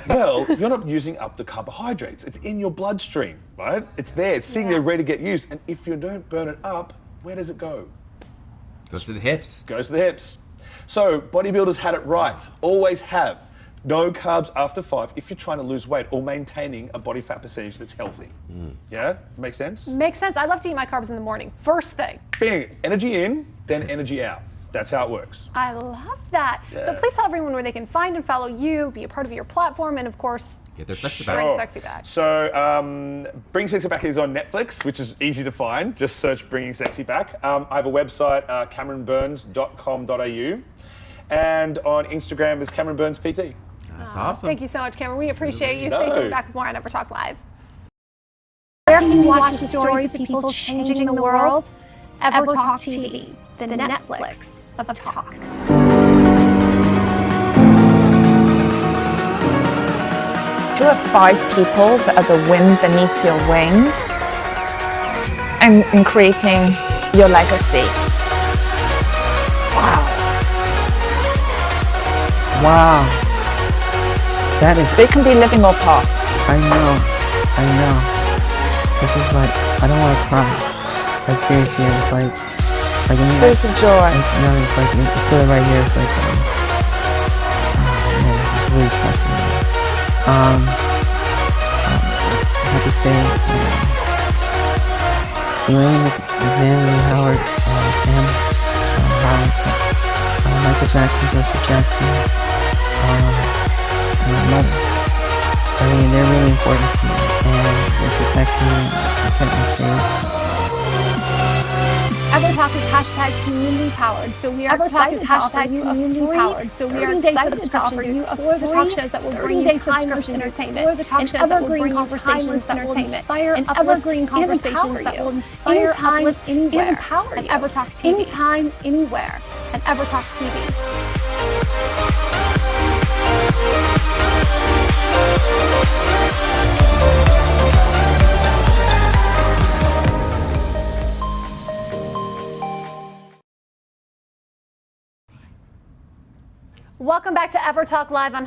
Speaker 17: Well, you're not using up the carbohydrates. It's in your bloodstream, right? It's there. It's sitting there ready to get used. And if you don't burn it up, where does it go?
Speaker 2: Goes to the hips.
Speaker 17: Goes to the hips. So bodybuilders had it right. Always have. No carbs after 5 if you're trying to lose weight or maintaining a body fat percentage that's healthy. Yeah? Make sense?
Speaker 3: Makes sense. I love to eat my carbs in the morning. First thing.
Speaker 17: Bing. Energy in, then energy out. That's how it works.
Speaker 3: I love that.
Speaker 17: Yeah.
Speaker 3: So please tell everyone where they can find and follow you, be a part of your platform, and of course,
Speaker 2: get their sexy
Speaker 3: back. Bring Sexy Back.
Speaker 17: So Bring Sexy Back is on Netflix, which is easy to find. Just search Bringing Sexy Back. I have a website, CameronBurns.com.au. And on Instagram is Cameron Burns PT.
Speaker 2: That's awesome.
Speaker 3: Thank you so much, Cameron. We appreciate you.
Speaker 17: No.
Speaker 3: Stay tuned, back with more on EverTalk Live. Where can you watch the stories of people changing the world? EverTalk TV, the Netflix of talk.
Speaker 10: You have 5 people that are the wind beneath your wings and in creating your legacy. Wow.
Speaker 19: Wow. That is...
Speaker 10: They can be living or past.
Speaker 19: I know. This is like, I don't want to cry. Like seriously, it's like
Speaker 10: there's a joy.
Speaker 19: No, it's like, you feel it right here. It's like, oh man, this is really tough for me. I have to say, Elaine McMahon, Howard, Michael Jackson, Joseph Jackson, and my mother. I mean, they're really important to me, and they protect me, they kept me safe.
Speaker 3: EverTalk is #community powered, so we are excited to offer you community powered. So we are excited to offer you for the talk shows that will bring you timeless entertainment, for the talk shows that will bring conversations that will inspire, and evergreen conversations that will inspire, uplift, anywhere, and empower you. EverTalk TV, anytime, anywhere, at EverTalk TV. Welcome back to EverTalk Live on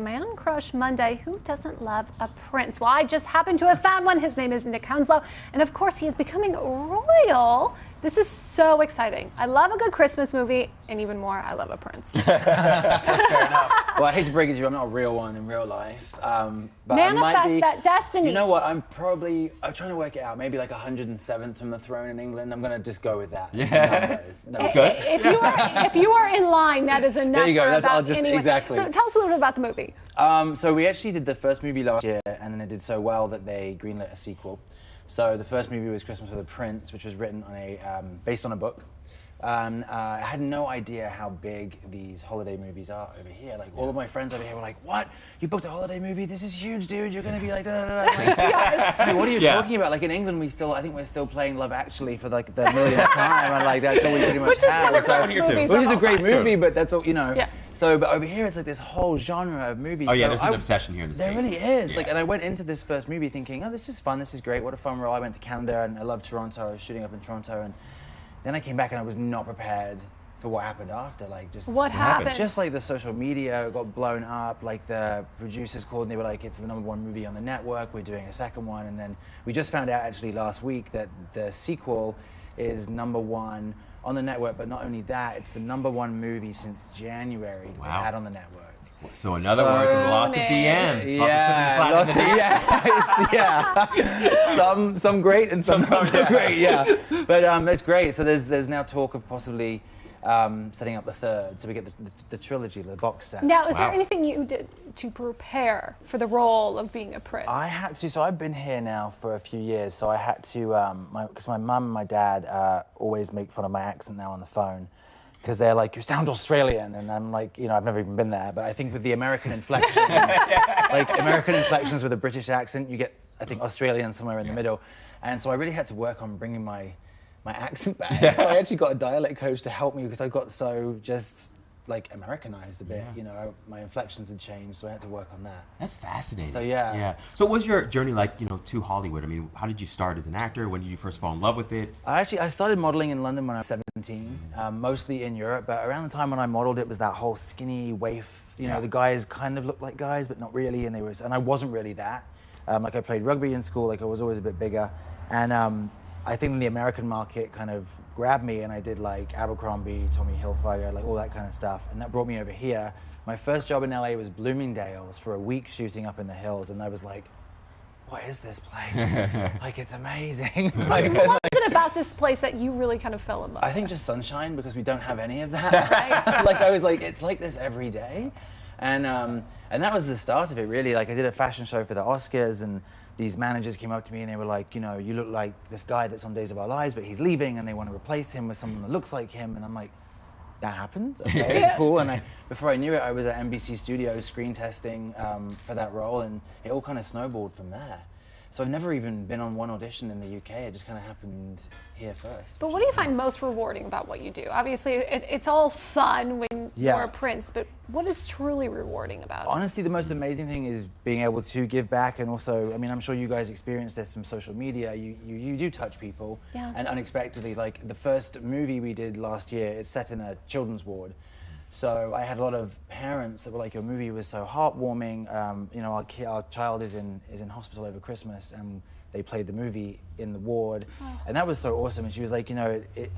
Speaker 3: #Man Crush Monday. Who doesn't love a prince? Well, I just happened to have found one. His name is Nick Hounslow, and of course, he is becoming royal. This is so exciting. I love a good Christmas movie, and even more, I love a prince.
Speaker 5: Fair enough. Well, I hate to break it to you, I'm not a real one in real life. But
Speaker 3: Manifest
Speaker 5: I might be,
Speaker 3: that destiny.
Speaker 5: You know what? I'm trying to work it out. Maybe like 107th from the throne in England. I'm going to just go with that.
Speaker 2: Yeah. That's good.
Speaker 3: If you are in line, that is enough.
Speaker 5: There you go.
Speaker 3: For about anyone.
Speaker 5: Exactly.
Speaker 3: So tell us a little bit about the movie.
Speaker 5: So we actually did the first movie last year, and then it did so well that they greenlit a sequel. So the first movie was Christmas with a Prince, which was written on based on a book. I had no idea how big these holiday movies are over here. Like all of my friends over here were like, "What? You booked a holiday movie? This is huge, dude. You're gonna be like, da, da, da." Like, so what are you talking about? Like in England, I think we're still playing Love Actually for like the millionth time, and like that's all we pretty much have. Which is a great movie, but that's all you know.
Speaker 3: Yeah.
Speaker 5: So, but over here it's like this whole genre of movies.
Speaker 2: Oh yeah,
Speaker 5: so
Speaker 2: there's an obsession here in the States.
Speaker 5: There really is. Yeah. Like, and I went into this first movie thinking, oh, this is fun, this is great, what a fun role. I went to Canada and I love Toronto. I was shooting up in Toronto, and then I came back and I was not prepared for what happened after. Like, just
Speaker 3: what happened?
Speaker 5: Just like the social media got blown up. Like the producers called and they were like, it's the #1 movie on the network. We're doing a second one, and then we just found out actually last week that the sequel is #1 on the network, but not only that, it's the #1 movie since January we had on the network.
Speaker 2: So in other words, lots of DMs.
Speaker 5: Yeah, some great and some not so great. Yeah, but it's great. So there's now talk of possibly setting up the third, so we get the trilogy, the box set.
Speaker 3: Now, is there anything you did to prepare for the role of being a prince?
Speaker 5: I had to. So I've been here now for a few years. So I had to, because my mum and my dad always make fun of my accent now on the phone, because they're like, you sound Australian, and I'm like, you know, I've never even been there, but I think with the American inflections, like American inflections with a British accent, you get, I think, Australian somewhere in the middle, and so I really had to work on bringing my accent back. So I actually got a dialect coach to help me because I got so just like Americanized a bit. You know, my inflections had changed, so I had to work on that.
Speaker 2: That's fascinating.
Speaker 5: So yeah.
Speaker 2: Yeah. So what was your journey like, you know, to Hollywood? I mean, how did you start as an actor? When did you first fall in love with it?
Speaker 5: I started modeling in London when I was 17, mostly in Europe, but around the time when I modeled, it was that whole skinny waif, you know, the guys kind of looked like guys, but not really, and I wasn't really that. Like I played rugby in school, like I was always a bit bigger, and I think the American market kind of grabbed me, and I did like Abercrombie, Tommy Hilfiger, like all that kind of stuff, and that brought me over here. My first job in LA was Bloomingdale's for a week shooting up in the hills, and I was like, what is this place? Like, it's amazing.
Speaker 3: Like, what is it about this place that you really kind of fell in love with?
Speaker 5: I think just sunshine, because we don't have any of that. Right? Like, I was like, it's like this every day. And that was the start of it, really. Like, I did a fashion show for the Oscars, and these managers came up to me and they were like, you know, you look like this guy that's on Days of Our Lives, but he's leaving, and they want to replace him with someone that looks like him. And I'm like, that happened? Okay, cool. And before I knew it, I was at NBC Studios screen testing for that role, and it all kind of snowballed from there. So I've never even been on one audition in the UK. It just kind of happened here first.
Speaker 3: But what do you find most rewarding about what you do? Obviously, it's all fun when you're a prince, but what is truly rewarding about it?
Speaker 5: Honestly, the most amazing thing is being able to give back, and also, I mean, I'm sure you guys experience this from social media. You do touch people, and unexpectedly, like the first movie we did last year, it's set in a children's ward. So I had a lot of parents that were like, your movie was so heartwarming. You know, our child is in hospital over Christmas, and they played the movie in the ward. And that was so awesome. And she was like, you know, it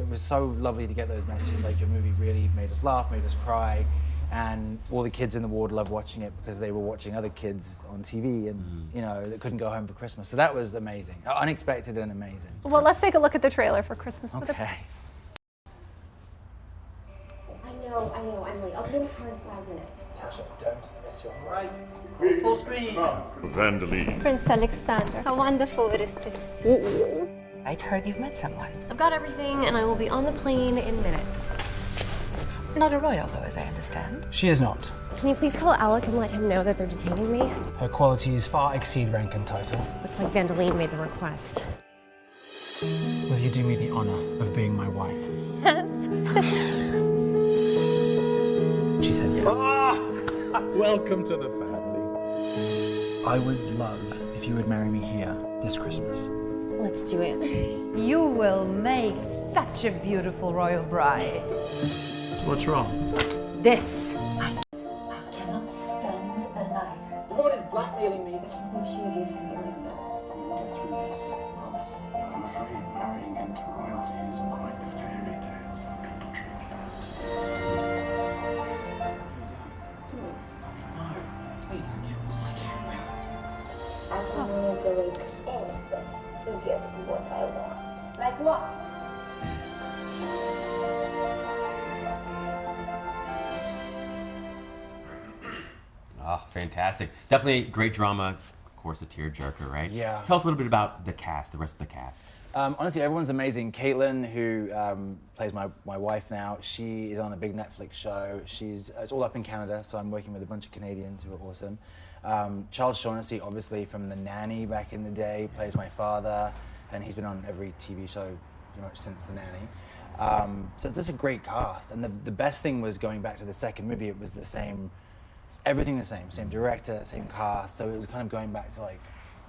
Speaker 5: was so lovely to get those messages. Like, your movie really made us laugh, made us cry. And all the kids in the ward loved watching it because they were watching other kids on TV and, you know, that couldn't go home for Christmas. So that was amazing, unexpected and amazing.
Speaker 3: Well, let's take a look at the trailer for Christmas with a Prince.
Speaker 20: I know, I'm late. I'll be in the car in 5 minutes.
Speaker 5: Tasha, don't miss your flight.
Speaker 20: Full screen.
Speaker 4: Vandaline.
Speaker 20: Prince Alexander, how wonderful it is to see you.
Speaker 21: I'd heard you've met someone.
Speaker 20: I've got everything, and I will be on the plane in minutes.
Speaker 21: Not a royal, though, as I understand.
Speaker 22: She is not.
Speaker 20: Can you please call Alec and let him know that they're detaining me?
Speaker 22: Her qualities far exceed rank and title.
Speaker 20: Looks like Vandaline made the request.
Speaker 22: Will you do me the honor of being my wife?
Speaker 20: Yes.
Speaker 22: She said yes. Welcome to the family. I would love if you would marry me here this Christmas.
Speaker 20: Let's do it.
Speaker 21: You will make such a beautiful royal bride.
Speaker 22: What's wrong?
Speaker 21: This.
Speaker 20: I cannot stand a liar.
Speaker 22: The woman is blackmailing me.
Speaker 20: I can't believe she would do something like this.
Speaker 22: We'll get through this, I promise. I'm afraid marrying into royalty isn't quite the fairy tale some people dream about.
Speaker 20: I'm willing anything to get what I want. Like what?
Speaker 2: Oh, fantastic. Definitely great drama. Of course, a tearjerker, right?
Speaker 5: Yeah.
Speaker 2: Tell us a little bit about the cast, the rest of the cast.
Speaker 5: Honestly, everyone's amazing. Caitlin, who plays my wife now, she is on a big Netflix show. It's all up in Canada, so I'm working with a bunch of Canadians who are awesome. Charles Shaughnessy, obviously from The Nanny back in the day, plays my father, and he's been on every TV show pretty much since The Nanny. So it's just a great cast, and the best thing was going back to the second movie, it was the same, everything the same director, same cast, so it was kind of going back to like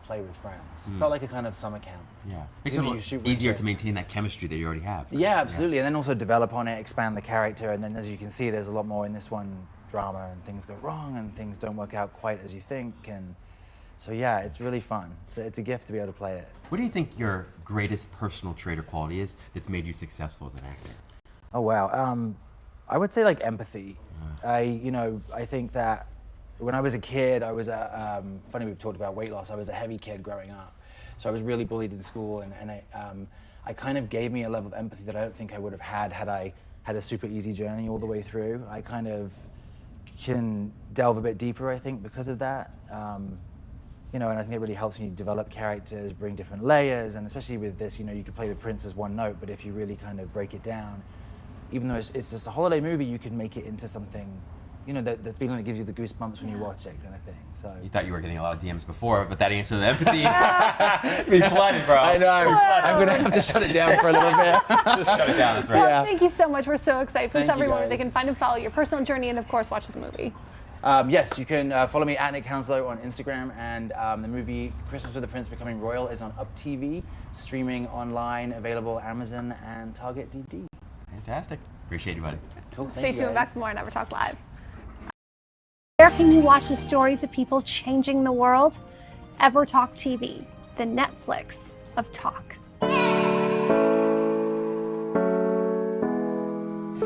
Speaker 5: play with friends. Felt like a kind of summer camp.
Speaker 2: Yeah, makes it a little easier to maintain that chemistry that you already have.
Speaker 5: Yeah, absolutely, and then also develop on it, expand the character, and then as you can see, there's a lot more in this one drama, and things go wrong, and things don't work out quite as you think, and so yeah, it's really fun. It's a gift to be able to play it.
Speaker 2: What do you think your greatest personal trait or quality is that's made you successful as an actor?
Speaker 5: Oh wow, I would say like empathy. I think that when I was a kid, I was funny we've talked about weight loss. I was a heavy kid growing up, so I was really bullied in school, and I kind of gave me a level of empathy that I don't think I would have had I had a super easy journey all the way through. I kind of can delve a bit deeper, I think, because of that. And I think it really helps me develop characters, bring different layers, and especially with this, you could play the prince as one note, but if you really kind of break it down, even though it's just a holiday movie, you can make it into something the feeling that gives you the goosebumps when you watch it, kind of thing. So
Speaker 2: You thought you were getting a lot of DMs before, but that answer to the empathy, be flooded, bro.
Speaker 5: I know. I'm gonna have to shut it down for a little bit.
Speaker 2: Just shut it down. That's right.
Speaker 3: Well, thank you so much. We're so excited. Please
Speaker 5: Thank
Speaker 3: tell
Speaker 5: you,
Speaker 3: everyone where they
Speaker 5: guys.
Speaker 3: can find and follow your personal journey, and of course, watch the movie.
Speaker 5: Yes, you can follow me at Nick Hounslow on Instagram, and the movie Christmas with the Prince Becoming Royal is on Up TV, streaming online, available Amazon and Target DD.
Speaker 2: Fantastic. Appreciate you, buddy.
Speaker 5: Cool.
Speaker 3: Stay tuned. Back for more on EverTalk Live. Where can you watch the stories of people changing the world? EverTalk TV, the Netflix of talk.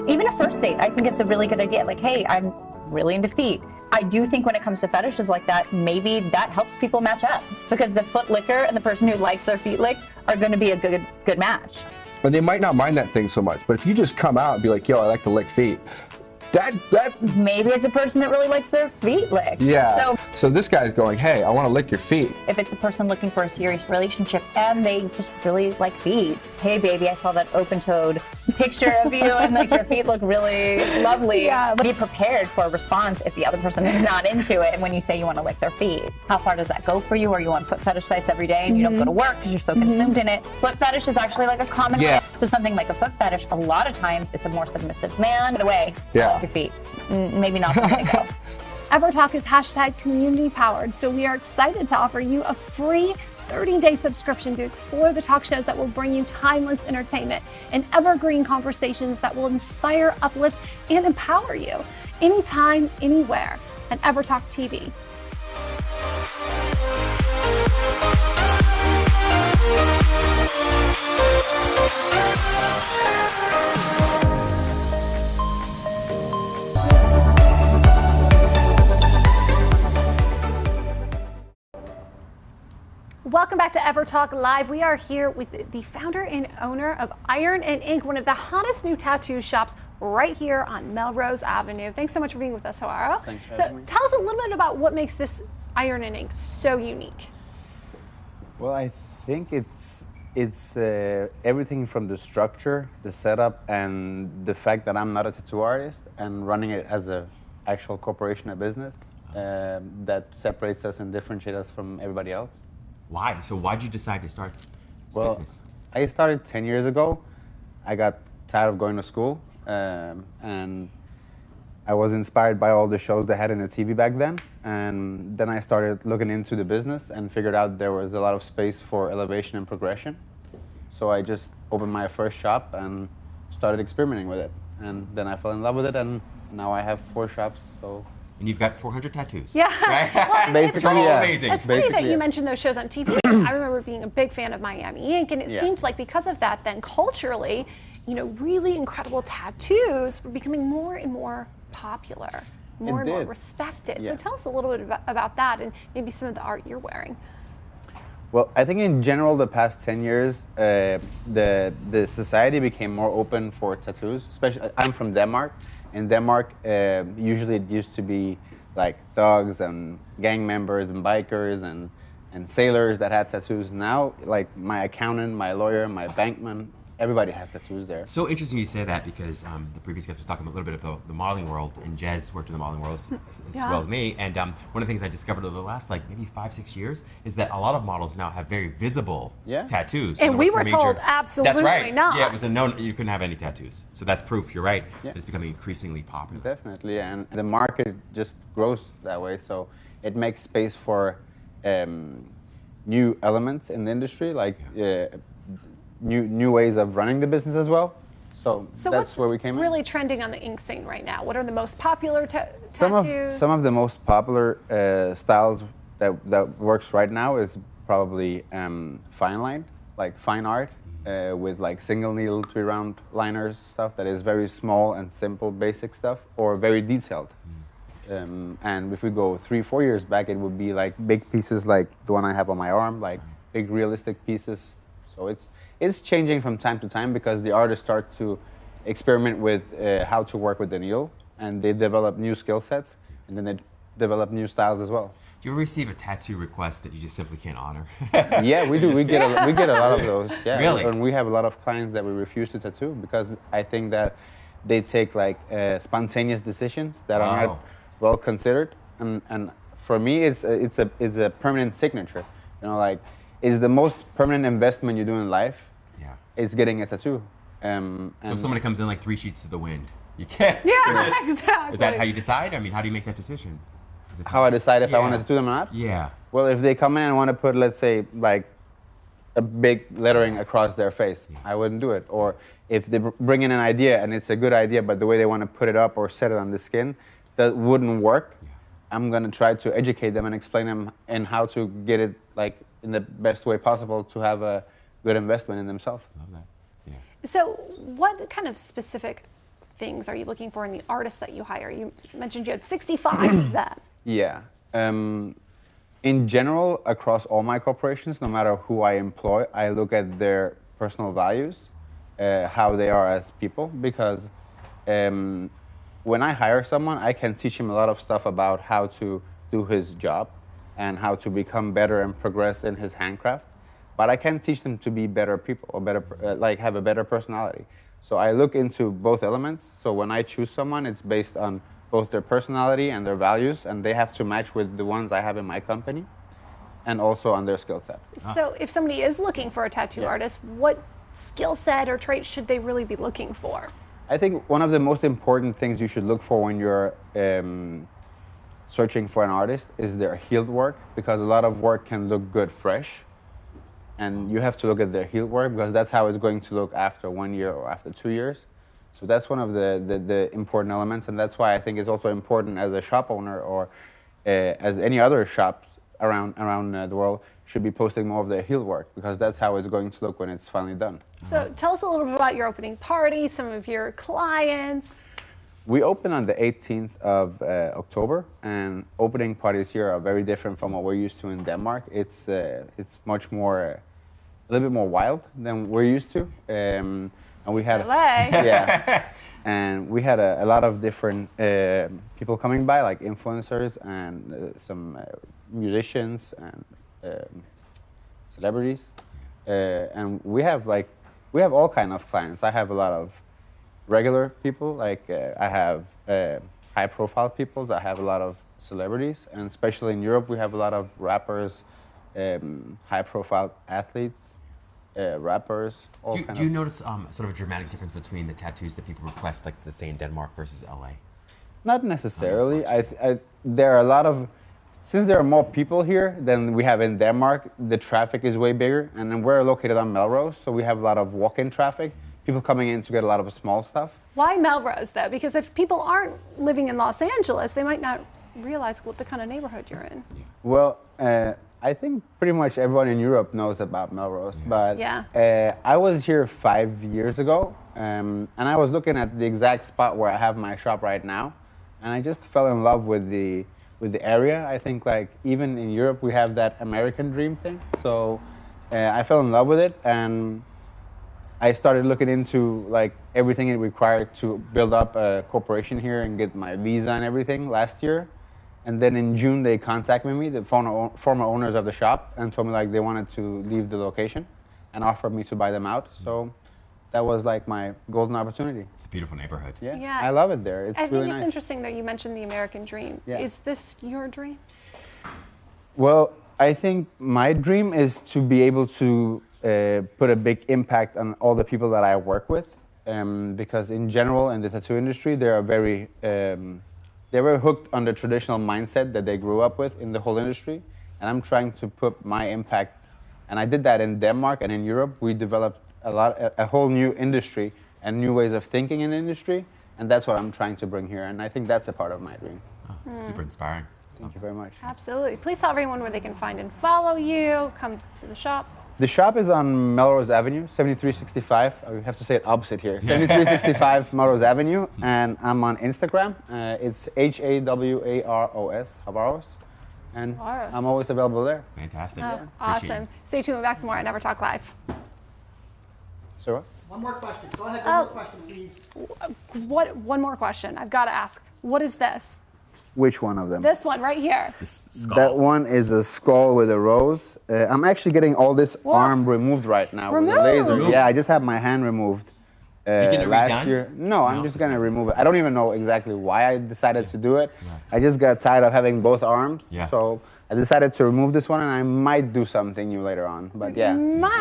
Speaker 1: Even a first date, I think it's a really good idea. Like, hey, I'm really into feet. I do think when it comes to fetishes like that, maybe that helps people match up, because the foot licker and the person who likes their feet licked are going to be a good match.
Speaker 6: But they might not mind that thing so much. But if you just come out and be like, yo, I like to lick feet, that
Speaker 1: maybe it's a person that really likes their feet licked.
Speaker 6: yeah. So this guy's going, hey, I want to lick your feet.
Speaker 1: If it's a person looking for a serious relationship and they just really like feet, hey baby, I saw that open-toed picture of you and like your feet look really lovely.
Speaker 3: Yeah.
Speaker 1: Be prepared for a response if the other person is not into it and when you say you want to lick their feet. How far does that go for you? Are you on foot fetish sites every day and you don't go to work because you're so consumed in it? Foot fetish is actually like a common way. So something like a foot fetish, a lot of times it's a more submissive man. By the way,
Speaker 6: Yeah.
Speaker 1: your feet. Maybe not the way to go.
Speaker 3: EverTalk is hashtag community powered, so we are excited to offer you a free 30-day subscription to explore the talk shows that will bring you timeless entertainment and evergreen conversations that will inspire, uplift, and empower you anytime, anywhere at EverTalk TV. Welcome back to EverTalk Live. We are here with the founder and owner of Iron and Ink, one of the hottest new tattoo shops right here on Melrose Avenue. Thanks so much for being with us, Joao.
Speaker 23: Thanks for
Speaker 3: So
Speaker 23: having me.
Speaker 3: tell us a little bit about what makes this Iron and Ink so unique.
Speaker 23: Well, I think it's everything from the structure, the setup, and the fact that I'm not a tattoo artist and running it as a actual corporation, a business, that separates us and differentiates us from everybody else.
Speaker 2: Why? So why did you decide to start this business?
Speaker 23: I started 10 years ago. I got tired of going to school, and I was inspired by all the shows they had in the TV back then. And then I started looking into the business and figured out there was a lot of space for elevation and progression. So I just opened my first shop and started experimenting with it. And then I fell in love with it, and now I have 4 shops. So.
Speaker 2: And you've got 400 tattoos.
Speaker 3: Yeah.
Speaker 2: Right?
Speaker 3: Well,
Speaker 23: Basically,
Speaker 2: all
Speaker 23: yeah.
Speaker 2: amazing.
Speaker 3: It's funny that you mentioned those shows on TV. I remember being a big fan of Miami Ink, and it
Speaker 23: Yeah.
Speaker 3: seemed like because of that, then culturally, really incredible tattoos were becoming more and more popular, more and more
Speaker 23: did.
Speaker 3: respected. So
Speaker 23: Yeah.
Speaker 3: tell us a little bit about that and maybe some of the art you're wearing.
Speaker 23: Well, I think in general, the past 10 years, the society became more open for tattoos. Especially, I'm from Denmark. In Denmark, usually it used to be like thugs and gang members and bikers and sailors that had tattoos. Now, like my accountant, my lawyer, my bankman, everybody has tattoos there.
Speaker 2: So interesting you say that because the previous guest was talking a little bit about the modeling world, and Jez worked in the modeling world as well as me. And one of the things I discovered over the last maybe 5-6 years is that a lot of models now have very visible tattoos.
Speaker 3: And
Speaker 2: So
Speaker 3: we
Speaker 2: for
Speaker 3: were told absolutely
Speaker 2: that's right.
Speaker 3: not.
Speaker 2: Yeah, it was a no. You couldn't have any tattoos. So that's proof. You're right.
Speaker 23: Yeah.
Speaker 2: It's becoming increasingly popular.
Speaker 23: Definitely, and the market just grows that way. So it makes space for new elements in the industry, like new ways of running the business as well. So that's
Speaker 3: what's
Speaker 23: where we came in.
Speaker 3: really trending on the ink scene right now? What are the most popular tattoos?
Speaker 23: Some of the most popular styles that works right now is probably fine line, like fine art, with like single needle 3-round liners, stuff that is very small and simple, basic stuff, or very detailed. And if we go 3-4 years back, it would be like big pieces like the one I have on my arm, like big realistic pieces. So it's changing from time to time because the artists start to experiment with how to work with the needle, and they develop new skill sets, and then they develop new styles as well.
Speaker 2: Do you ever receive a tattoo request that you just simply can't honor?
Speaker 23: Yeah, we do. We get a lot of those. Yeah,
Speaker 2: Really?
Speaker 23: And we have a lot of clients that we refuse to tattoo because I think that they take like spontaneous decisions that are not well considered, and for me, it's a permanent signature. You know, like it's the most permanent investment you do in life.
Speaker 2: Yeah,
Speaker 23: is getting a tattoo.
Speaker 2: So if somebody comes in like 3 sheets to the wind, you can't.
Speaker 3: Yeah, exactly.
Speaker 2: Is that how you decide? I mean, how do you make that decision?
Speaker 23: How I decide if I want to tattoo them or not?
Speaker 2: Yeah.
Speaker 23: Well, if they come in and want to put, let's say, like a big lettering across their face, I wouldn't do it. Or if they bring in an idea and it's a good idea, but the way they want to put it up or set it on the skin, that wouldn't work. I'm going to try to educate them and explain them in how to get it like in the best way possible to have a good investment in themselves.
Speaker 2: Love that. Yeah.
Speaker 3: So what kind of specific things are you looking for in the artists that you hire? You mentioned you had 65 of them.
Speaker 23: Yeah. In general, across all my corporations, no matter who I employ, I look at their personal values, how they are as people, because when I hire someone, I can teach him a lot of stuff about how to do his job and how to become better and progress in his handcraft. But I can't teach them to be better people or better, like have a better personality. So I look into both elements. So when I choose someone, it's based on both their personality and their values, and they have to match with the ones I have in my company, and also on their skill set.
Speaker 3: So if somebody is looking for a tattoo artist, what skill set or traits should they really be looking for?
Speaker 23: I think one of the most important things you should look for when you're searching for an artist is their healed work, because a lot of work can look good fresh, and you have to look at their healed work because that's how it's going to look after 1 year or after 2 years. So that's one of the important elements, and that's why I think it's also important as a shop owner or as any other shops around the world should be posting more of their heel work, because that's how it's going to look when it's finally done.
Speaker 3: So tell us a little bit about your opening party, some of your clients.
Speaker 23: We open on the 18th of October, and opening parties here are very different from what we're used to in Denmark. It's much more, a little bit more wild than we're used to. And we had, yeah, and we had a lot of different people coming by, like influencers and some musicians and celebrities, and we have all kind of clients. I have a lot of regular people, like I have high-profile people. I have a lot of celebrities, and especially in Europe, we have a lot of rappers, high-profile athletes. Rappers.
Speaker 2: Do you notice sort of a dramatic difference between the tattoos that people request, like let's say in Denmark versus LA?
Speaker 23: Not necessarily. There are a lot of, since there are more people here than we have in Denmark, the traffic is way bigger, and then we're located on Melrose, so we have a lot of walk-in traffic. People coming in to get a lot of small stuff.
Speaker 3: Why Melrose, though? Because if people aren't living in Los Angeles, they might not realize what the kind of neighborhood you're in.
Speaker 23: Well, I think pretty much everyone in Europe knows about Melrose, but I was here 5 years ago, and I was looking at the exact spot where I have my shop right now, and I just fell in love with the area. I think like even in Europe we have that American dream thing, so I fell in love with it, and I started looking into like everything it required to build up a corporation here and get my visa and everything last year. And then in June, they contacted me, the former owners of the shop, and told me like they wanted to leave the location and offered me to buy them out. So that was like my golden opportunity.
Speaker 2: It's a beautiful neighborhood.
Speaker 23: Yeah. I love it there. It's
Speaker 3: I
Speaker 23: really
Speaker 3: think it's
Speaker 23: nice.
Speaker 3: interesting that you mentioned the American dream.
Speaker 23: Yeah.
Speaker 3: Is this your dream?
Speaker 23: Well, I think my dream is to be able to put a big impact on all the people that I work with, because in general in the tattoo industry, they are very they were hooked on the traditional mindset that they grew up with in the whole industry, and I'm trying to put my impact, and I did that in Denmark and in Europe. We developed a whole new industry and new ways of thinking in the industry, and that's what I'm trying to bring here, and I think that's a part of my dream.
Speaker 2: Super inspiring.
Speaker 23: Thank you very much.
Speaker 3: Absolutely. Please tell everyone where they can find and follow you, come to the shop.
Speaker 23: The shop is on Melrose Avenue, 7365. I have to say it opposite here. 7365 Melrose Avenue, and I'm on Instagram. It's HAWAROS, Havaros, and I'm always available there.
Speaker 2: Fantastic.
Speaker 3: Oh, awesome. Stay tuned. We're back for more at EverTalk Live.
Speaker 23: So what?
Speaker 18: One more question. Go ahead, one more question, please.
Speaker 3: One more question. I've got to ask. What is this?
Speaker 23: Which one of them?
Speaker 3: This one right here.
Speaker 23: That one is a skull with a rose. I'm actually getting all this arm removed right now with a laser. Yeah, I just had my hand removed.
Speaker 2: get it
Speaker 23: last
Speaker 2: redone?
Speaker 23: year. No, I'm just gonna remove it. I don't even know exactly why I decided to do it. I just got tired of having both arms, so I decided to remove this one, and I might do something new later on. But yeah,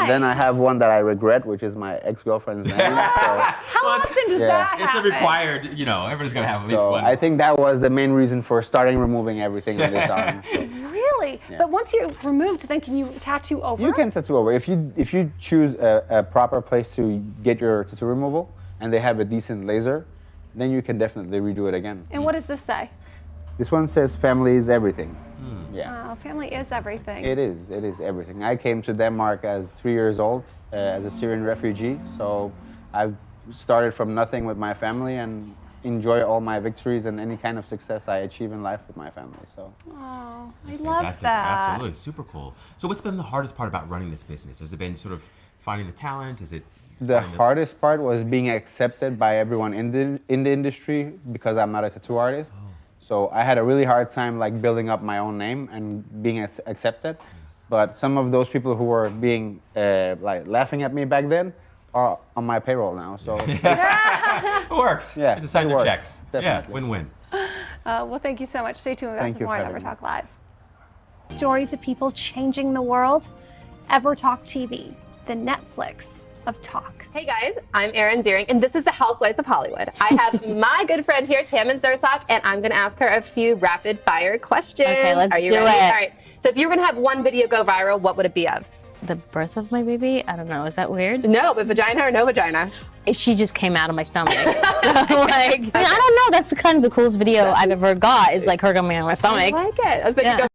Speaker 23: then I have one that I regret, which is my ex-girlfriend's name.
Speaker 3: How often does that happen?
Speaker 2: It's a required, everybody's gonna have at least one.
Speaker 23: I think that was the main reason for starting removing everything on this arm. So.
Speaker 3: Really?
Speaker 23: Yeah.
Speaker 3: But once you've removed, then can you tattoo over?
Speaker 23: You can tattoo over if you choose a proper place to get your tattoo removal, and they have a decent laser, then you can definitely redo it again.
Speaker 3: And what does this say?
Speaker 23: This one says family is everything. Yeah.
Speaker 3: Family is everything.
Speaker 23: It is everything. I came to Denmark as 3 years old as a Syrian refugee, so I started from nothing with my family and enjoy all my victories and any kind of success I achieve in life with my family. So.
Speaker 3: Oh,
Speaker 2: That's
Speaker 3: I love
Speaker 2: fantastic.
Speaker 3: that.
Speaker 2: Absolutely, super cool. So what's been the hardest part about running this business? Has it been sort of finding the talent? Is it
Speaker 23: The hardest part was being accepted by everyone in the industry because I'm not a tattoo artist. So I had a really hard time like building up my own name and being accepted. But some of those people who were being like laughing at me back then are on my payroll now. So
Speaker 2: it works.
Speaker 23: Yeah,
Speaker 2: to sign
Speaker 23: it
Speaker 2: their
Speaker 23: works.
Speaker 2: checks.
Speaker 23: Definitely.
Speaker 2: Yeah, win-win.
Speaker 3: Well, thank you so much. Stay tuned with us
Speaker 23: Thank
Speaker 3: for
Speaker 23: you
Speaker 3: more
Speaker 23: for
Speaker 3: at
Speaker 23: having
Speaker 3: EverTalk Live. Stories of people changing the world. EverTalk TV, the Netflix of talk.
Speaker 11: Hey guys, I'm Erin Ziering, and this is the Housewives of Hollywood. I have my good friend here, Tammin Zersak, and I'm going to ask her a few rapid-fire questions.
Speaker 1: Okay, let's
Speaker 11: Are you
Speaker 1: do
Speaker 11: ready?
Speaker 1: it.
Speaker 11: All right. So if you were going to have one video go viral, what would it be of?
Speaker 1: The birth of my baby? I don't know. Is that weird?
Speaker 11: No, but vagina or no vagina?
Speaker 1: She just came out of my stomach. So like, I don't know. That's kind of the coolest video I've ever got. Is like her coming out of my stomach.
Speaker 11: I like it. I was about to go.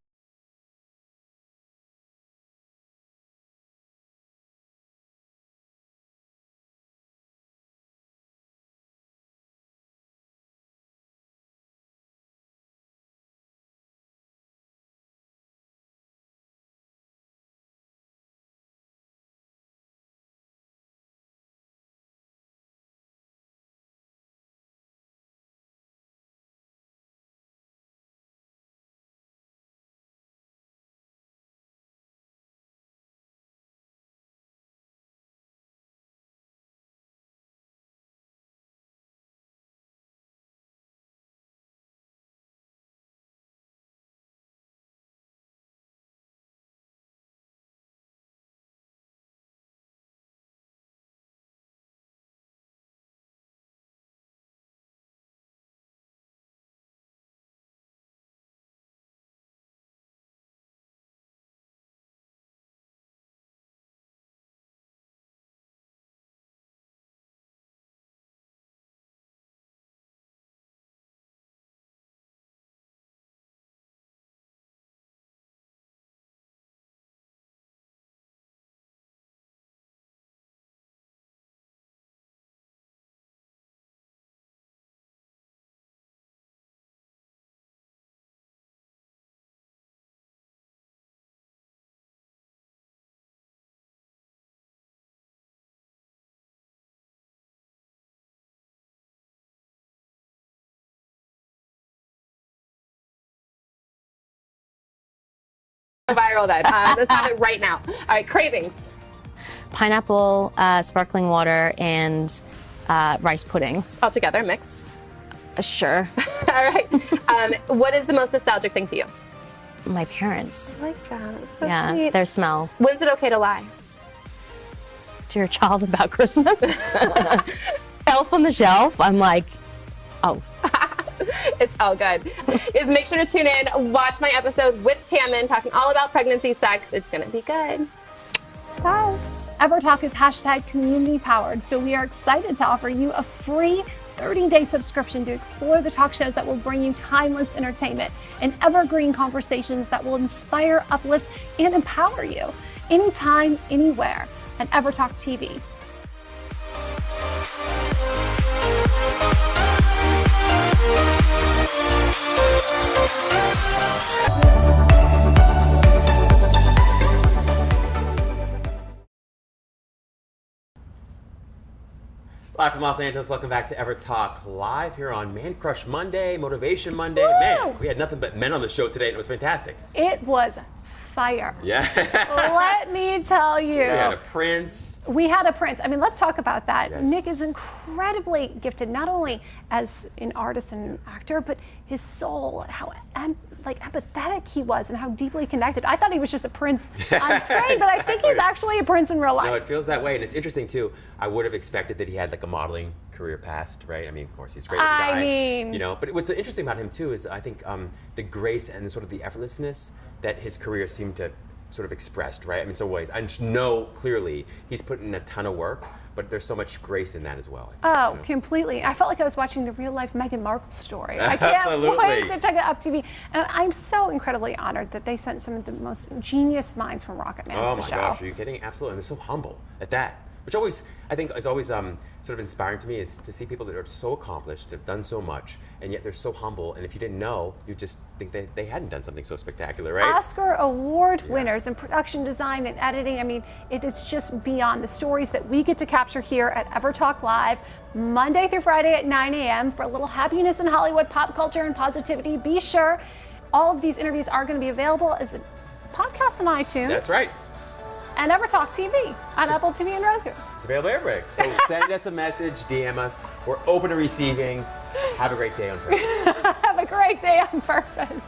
Speaker 11: Viral then. Let's have it right now. All right, cravings.
Speaker 1: Pineapple, sparkling water, and rice pudding.
Speaker 11: All together, mixed.
Speaker 1: Sure.
Speaker 11: All right. What is the most nostalgic thing to you?
Speaker 1: My parents.
Speaker 11: I like that. It's so
Speaker 1: Yeah,
Speaker 11: sweet.
Speaker 1: their smell.
Speaker 11: When's it okay to lie?
Speaker 1: To your child about Christmas. Elf on the shelf. I'm like, oh.
Speaker 11: It's all good. Is make sure to tune in, watch my episode with Tammin talking all about pregnancy sex. It's gonna be good.
Speaker 3: Bye. EverTalk is hashtag community powered, so we are excited to offer you a free 30-day subscription to explore the talk shows that will bring you timeless entertainment and evergreen conversations that will inspire, uplift, and empower you anytime, anywhere at EverTalk TV.
Speaker 2: Live from Los Angeles, welcome back to EverTalk Live here on Man Crush Monday, Motivation Monday. Man, we had nothing but men on the show today and it was fantastic.
Speaker 3: It was fire.
Speaker 2: Yeah.
Speaker 3: Let me tell you.
Speaker 2: We had a prince.
Speaker 3: We had a prince. I mean, let's talk about that.
Speaker 2: Yes.
Speaker 3: Nick is incredibly gifted, not only as an artist and an actor, but his soul and how empathetic he was and how deeply connected. I thought he was just a prince on screen, but I think he's actually a prince in real life.
Speaker 2: No, it feels that way, and it's interesting too. I would have expected that he had like a modeling career past, right? I mean, of course, he's a great guy.
Speaker 3: I mean,
Speaker 2: you know, but what's interesting about him too is I think the grace and sort of the effortlessness that his career seemed to sort of expressed, right? I mean, so ways I just know clearly he's put in a ton of work, but there's so much grace in that as well.
Speaker 3: Oh, completely. I felt like I was watching the real life Meghan Markle story. I can't wait to check it out TV. And I'm so incredibly honored that they sent some of the most genius minds from Rocket Man to the show.
Speaker 2: Oh my gosh, are you kidding? Absolutely. And they're so humble at that. Which always, I think, is always sort of inspiring to me is to see people that are so accomplished, have done so much, and yet they're so humble. And if you didn't know, you just think they hadn't done something so spectacular, right?
Speaker 3: Oscar award winners in production design and editing. I mean, it is just beyond the stories that we get to capture here at EverTalk Live, Monday through Friday at 9 a.m. for a little happiness in Hollywood, pop culture, and positivity. Be sure all of these interviews are going to be available as a podcast on iTunes.
Speaker 2: That's right.
Speaker 3: And EverTalk TV on Apple TV and Roku.
Speaker 2: It's available everywhere. So send us a message, DM us. We're open to receiving. Have a great day on purpose.
Speaker 3: Have a great day on purpose.